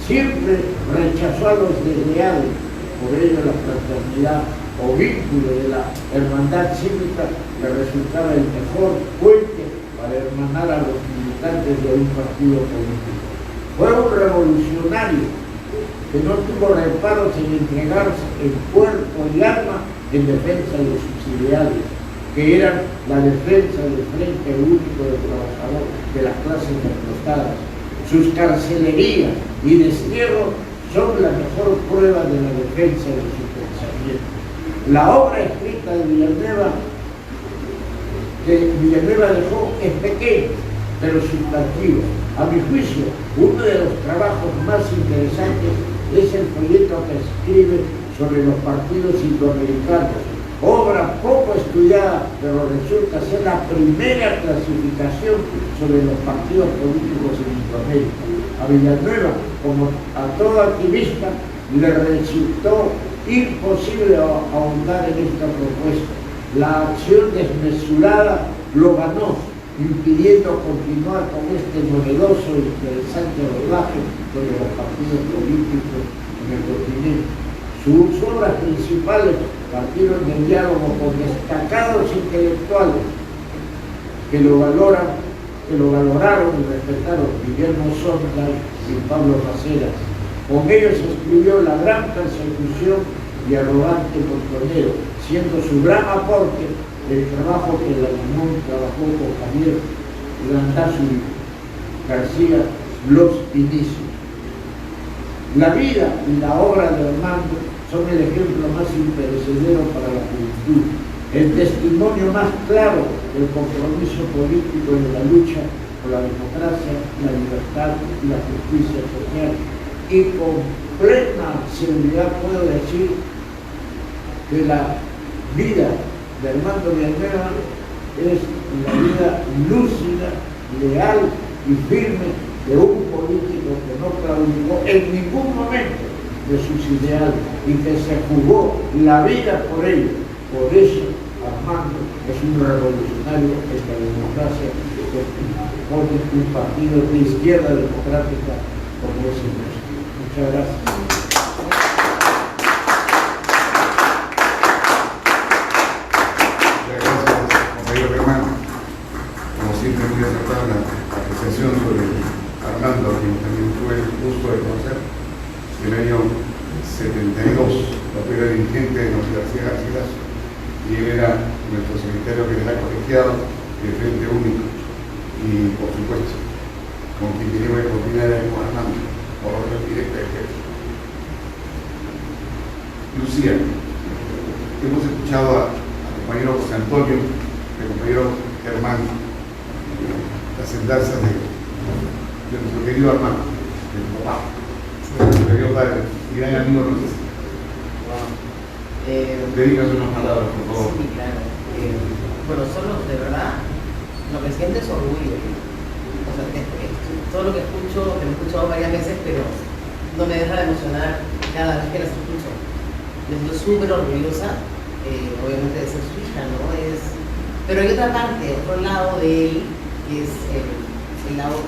Siempre rechazó a los desleales, por ello la fraternidad o vínculo de la hermandad cívica le resultaba el mejor puente para hermanar a los militantes de un partido político. Fue un revolucionario que no tuvo reparos en entregarse en cuerpo y alma en defensa de sus ideales, que eran la defensa del Frente Único de Trabajadores, de las clases explotadas. Sus carcelerías y destierros son la mejor prueba de la defensa de su pensamiento. La obra escrita de Villanueva, que Villanueva dejó, es pequeña, pero sustantiva. A mi juicio, uno de los trabajos más interesantes es el folleto que escribe sobre los partidos indoamericanos, obra poco estudiada, pero resulta ser la primera clasificación sobre los partidos políticos en Indoamérica. A Villanueva, como a todo activista, le resultó imposible ahondar en esta propuesta. La acción desmesurada lo ganó, impidiendo continuar con este novedoso e interesante rodaje sobre los partidos políticos en el continente. Sus obras principales partieron del diálogo con destacados intelectuales que lo valoraron y respetaron: Guillermo Sonda y Pablo Maceras. Con ellos escribió La gran persecución y Arrogante Montonero, siendo su gran aporte el trabajo que Limón trabajó con Javier Landazuri García, Los Inicios. La vida y la obra de Armando son el ejemplo más imperecedero para la juventud, el testimonio más claro del compromiso político en la lucha por la democracia, la libertad y la justicia social. Y con plena seguridad puedo decir que la vida de Armando Villanueva es la vida lúcida, leal y firme de un político que no claudicó en ningún momento de sus ideales y que se jugó la vida por ello. Por eso Armando es un revolucionario en la democracia que pone un partido de izquierda democrática como es el nuestro. Muchas gracias. Le fui dirigente de la Universidad de Garcilaso y él era nuestro secretario general colegiado de Frente Único. Y por supuesto, con quien queríamos coordinar era con Armando, por orden directa del jefe. Lucía, hemos escuchado al compañero José Antonio, al compañero Germán, las andanzas de nuestro querido Armando, de tu papá, nuestro querido padre, y gran amigo nuestro. Dedícase unas palabras, por favor. Sí, claro. Bueno, solo de verdad, lo que siento es orgullo. O sea, todo lo que escucho, que lo he escuchado varias veces, pero no me deja de emocionar cada vez que las escucho. Me siento súper orgullosa, obviamente, de ser su hija, ¿no? Pero hay otra parte, otro lado de él, que es el lado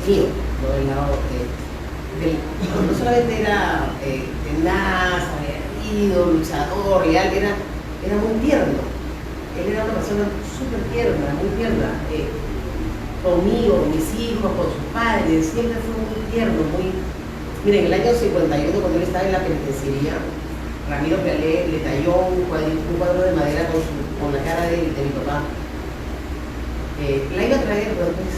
mío, ¿no? El lado no solamente era tenaz, aguerrido, luchador, leal, era muy tierno. Él era una persona súper tierna, muy tierna. Conmigo, con mis hijos, con sus padres, siempre fue muy tierno, muy... Miren, en el año 51, cuando él estaba en la penitenciaría, Ramiro Pialé le talló un cuadro de madera con la cara de mi papá. La iba a traer, pero pues,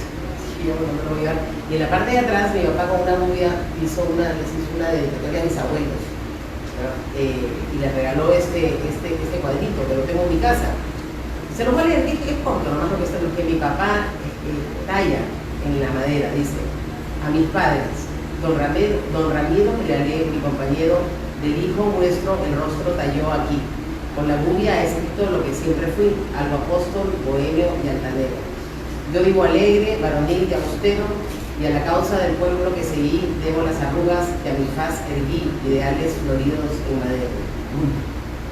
sí, bueno, no lo voy a llevar. Y en la parte de atrás, mi papá con una movida les hizo una dedicatoria a mis abuelos. Y les regaló este cuadrito, que lo tengo en mi casa. Se lo voy a leer, es corto, nomás lo que mi papá talla en la madera. Dice: a mis padres, don Ramiro Pialé, mi compañero, del hijo nuestro, el rostro talló aquí. Con la gubia he escrito lo que siempre fui, algo apóstol, bohemio y altanero. Yo vivo alegre, varonil y austero, y a la causa del pueblo que seguí debo las arrugas que a mi faz erguí, ideales floridos en madera.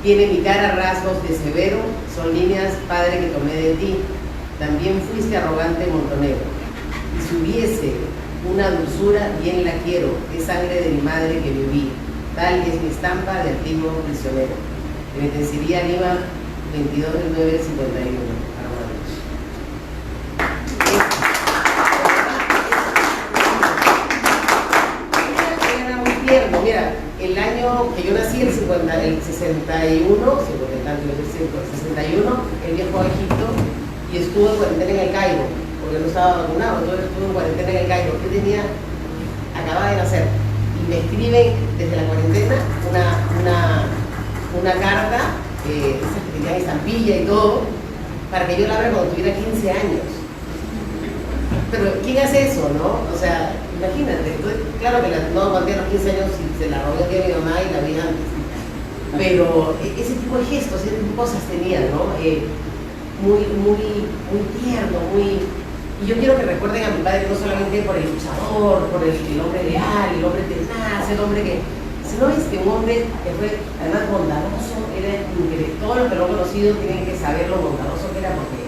Tiene mi cara rasgos de severo, son líneas, padre, que tomé de ti. También fuiste arrogante montonero. Y si hubiese una dulzura, bien la quiero, es sangre de mi madre que viví. Tal es mi estampa de antiguo prisionero. Penitenciaría Lima, 22 del 9 del 51. Era muy tierno. Mira, el año que yo nací, el 61, él viajó a Egipto y estuvo en cuarentena en el Cairo, porque no estaba vacunado, entonces estuvo en cuarentena en el Cairo. Él acababa de nacer. Y me escribe desde la cuarentena una carta, esas que tenían estampilla y todo, para que yo la abra cuando tuviera 15 años. Pero ¿quién hace eso, no? O sea, imagínate. Entonces, claro que no aguanté a los 15 años y se la robé a mi mamá y la vi antes. Pero ese tipo de gestos, ese tipo de cosas tenía, ¿no? Muy tierno, muy... Y yo quiero que recuerden a mi padre no solamente por el luchador, por el hombre leal, el hombre tenaz, el hombre que... sino un hombre que fue además bondadoso, era increíble. Todos los que lo han conocido tienen que saber lo bondadoso que era, porque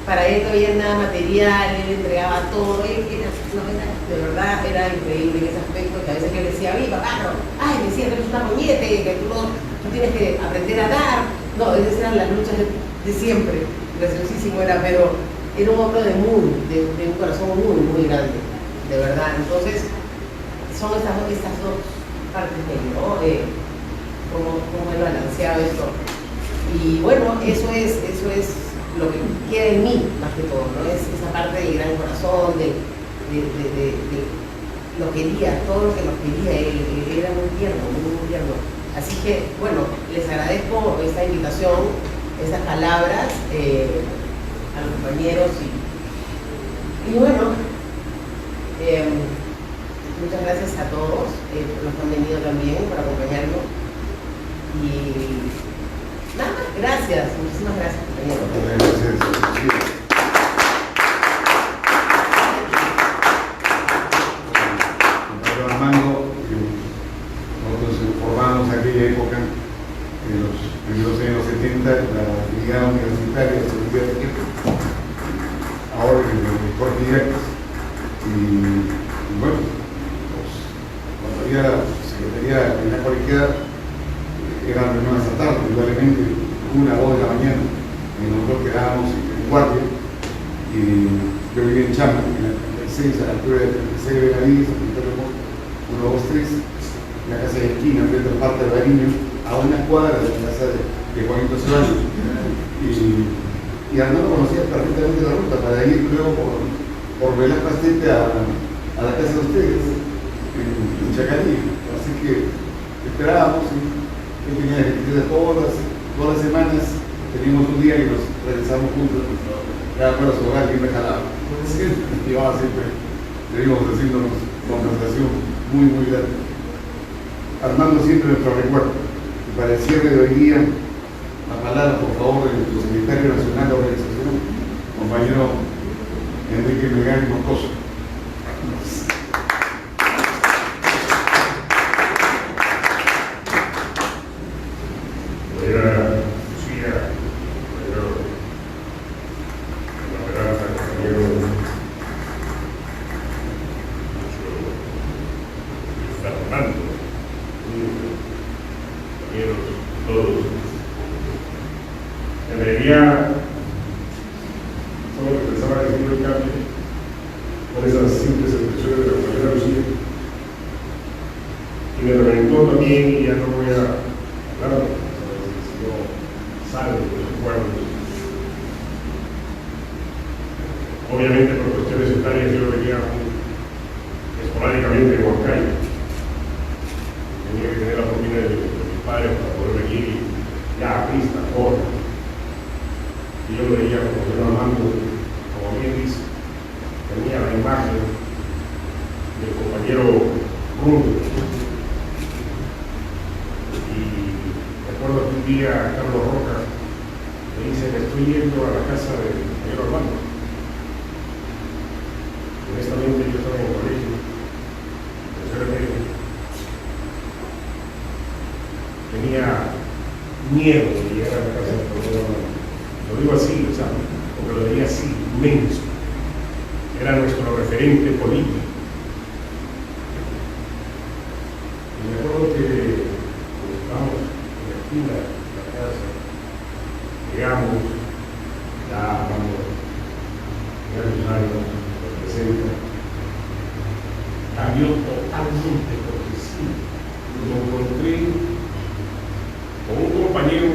para él no había nada material, él entregaba todo, de verdad era increíble en ese aspecto, que a veces yo le decía: oye papá, no, ay, me decía que eres una moñete, que tú tienes que aprender a dar. No, esas eran las luchas de siempre, graciosísimo era, pero era un hombre de un corazón muy grande, de verdad. Entonces, son estas dos partes de él, ¿no? Cómo él balanceaba esto. Y bueno, eso es lo que queda en mí, más que todo, ¿no? Es esa parte del gran corazón, de lo quería, todo lo que nos quería, él era muy tierno, muy tierno. Así que, bueno, les agradezco esta invitación, estas palabras a los compañeros y bueno, muchas gracias a todos los que han venido también por acompañarnos y nada más, gracias, muchísimas gracias, compañeros. Armando, nosotros formamos aquella época, en los primeros años 70, la actividad universitaria de seguridad de equipo, ahora en el Jorge Directas. Y bueno, pues, cuando había secretaría en la colegiada, eran reuniones hasta tarde, probablemente 1 o 2 de la mañana, y nosotros quedábamos en guardia, y yo vivía en Chama, en la 36, a la altura de 36 de Benavides, 1, 2, 3, en la casa de esquina, frente al Parque de Bariño, a una cuadra de la casa de Juanito Ceballos. Y Armando conocía perfectamente la ruta para ir luego por Velasco Astete a la casa de ustedes, en Chacarí. Así que esperábamos, y él tenía que todas las semanas teníamos un día que nos regresamos juntos, cada cual a su hogar y me jalaba. Llevaba siempre, seguimos haciéndonos conversación muy, muy grande. Armando siempre nuestro recuerdo. Y para el cierre de hoy día, la palabra, por favor, de nuestro secretario nacional de organización, compañero Enrique Melgar Montoso. Obviamente por cuestiones etarias yo venía esporádicamente de Huancayo. Tenía que tener la oportunidad de mis padres para poder venir y ya Aprista, ahora. Y yo lo veía como señor Armando, como bien dice, tenía la imagen del compañero Rubio. Y recuerdo que un día Carlos Roca me dice: me estoy yendo a la casa del compañero Armando. Honestamente yo estaba en el colegio, tercero medio, tenía miedo de llegar a la casa del compañero Armando. Lo digo así, o sea, porque lo veía así, inmenso. Era nuestro referente político. Y me acuerdo que cuando estábamos en la esquina de la casa, llegamos, ya vamos, ya los años, cambió totalmente, porque sí, lo encontré con un compañero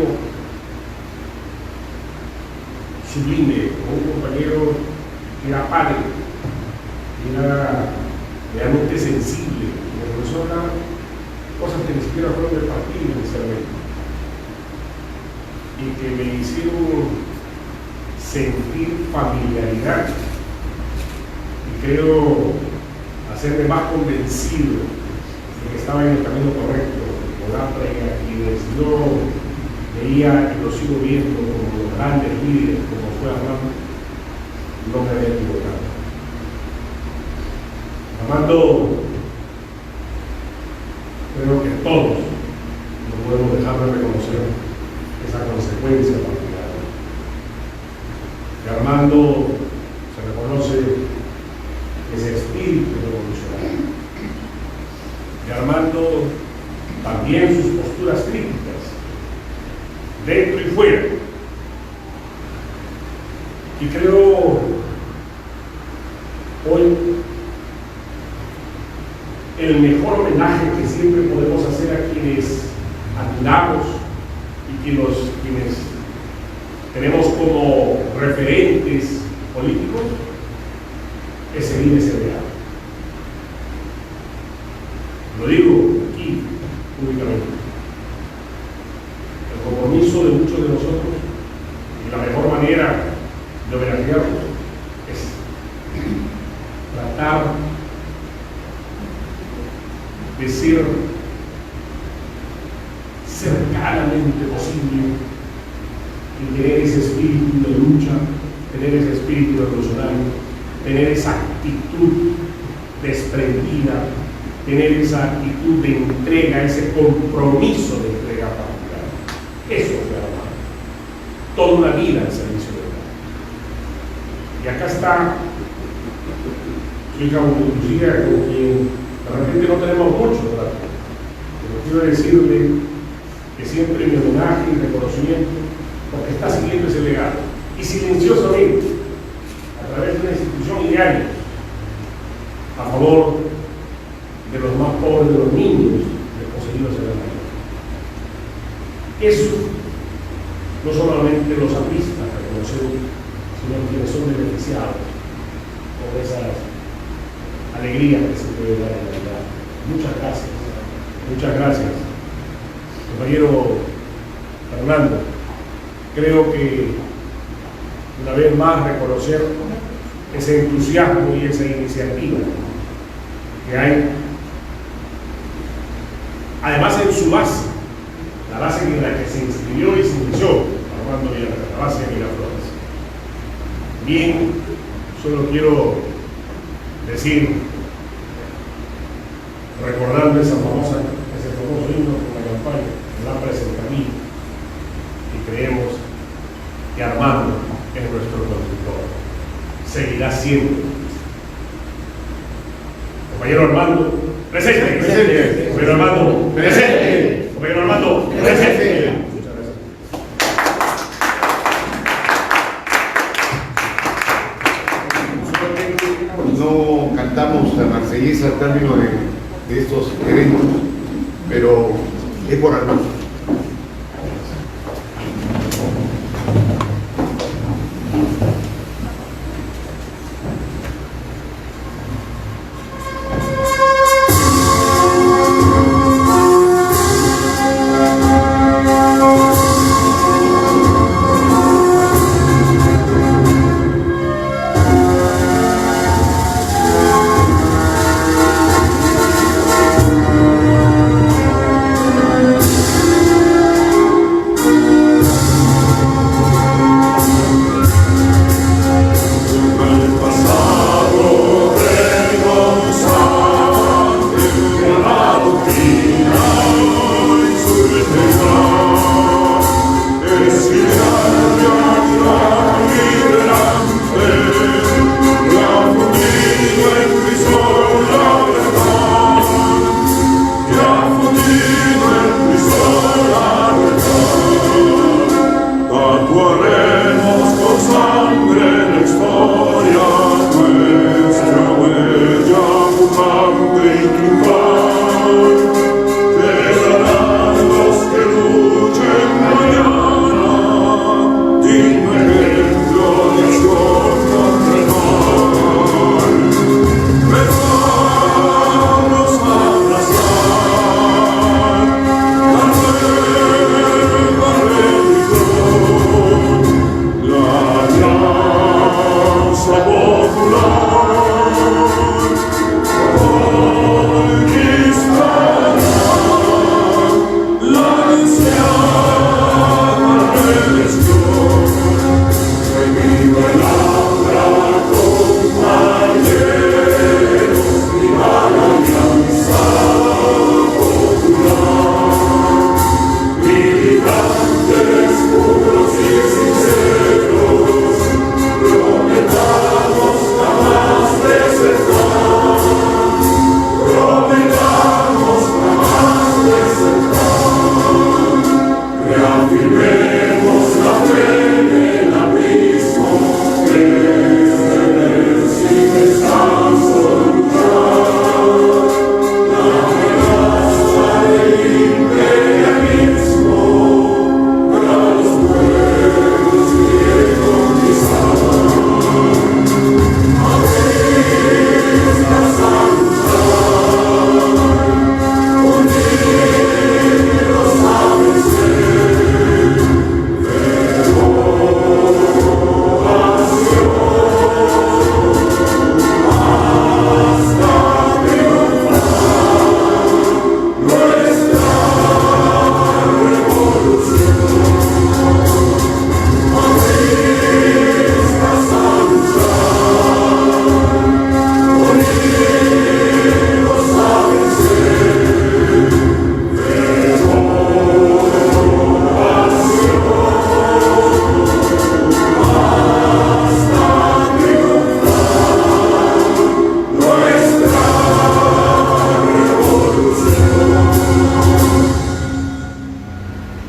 sublime, con un compañero que era padre, que era realmente sensible, me comenzó a hablar cosas que ni siquiera fueron del partido inicialmente, y que me hicieron sentir familiaridad. Creo hacerme más convencido de que estaba en el camino correcto, con la prega, quienes yo veía y lo sigo viendo como los grandes líderes, como fue Armando, no me había equivocado. Armando, creo que todos no podemos dejar de reconocer esa consecuencia particular. De Armando se reconoce ese espíritu revolucionario. Y Armando también sus posturas críticas, dentro y fuera. Y creo hoy el mejor homenaje que siempre podemos hacer a quienes admiramos y quienes tenemos como referentes políticos es seguir ese legado. Lo digo aquí públicamente. El compromiso de muchos de nosotros y la mejor manera de homenajearlos es tratar de ser cercanamente posible y tener ese espíritu de lucha, tener ese espíritu revolucionario, tener esa actitud desprendida, tener esa actitud de entrega, ese compromiso de entrega particular. Eso fue Armando. Toda una vida en servicio de verdad. Y acá está su hija Lucía, con quien de repente no tenemos mucho trato. Pero quiero decirle que siempre mi homenaje y reconocimiento, porque está siguiendo ese legado. Y silenciosamente, a través de una institución y de años, a favor de los más pobres, de los niños, de campesinos será mayor. Eso no solamente los apristas reconocen, sino quienes son beneficiados con esas alegrías que se puede dar en la vida. Muchas gracias. Muchas gracias. Compañero Fernando, creo que una vez más reconocer ese entusiasmo y esa iniciativa que hay, además en su base, la base en la que se inscribió y se inició Armando Villarreal, la base de Miraflores. Bien, solo quiero decir, recordando ese famoso himno con la campaña, la presenta a mí, y creemos que Armando es nuestro conductor, seguirá siendo. Compañero Armando, presente. Presente. Compañero Armando, presente. Compañero Armando, presente. Muchas gracias. No cantamos la marsellesa al término de estos eventos, pero es por Armando.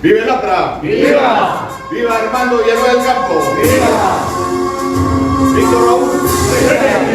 ¡Viva el APRA! ¡Viva! ¡Viva Armando Villarreal del Campo! ¡Viva! ¡Víctor Raúl! ¡Presente!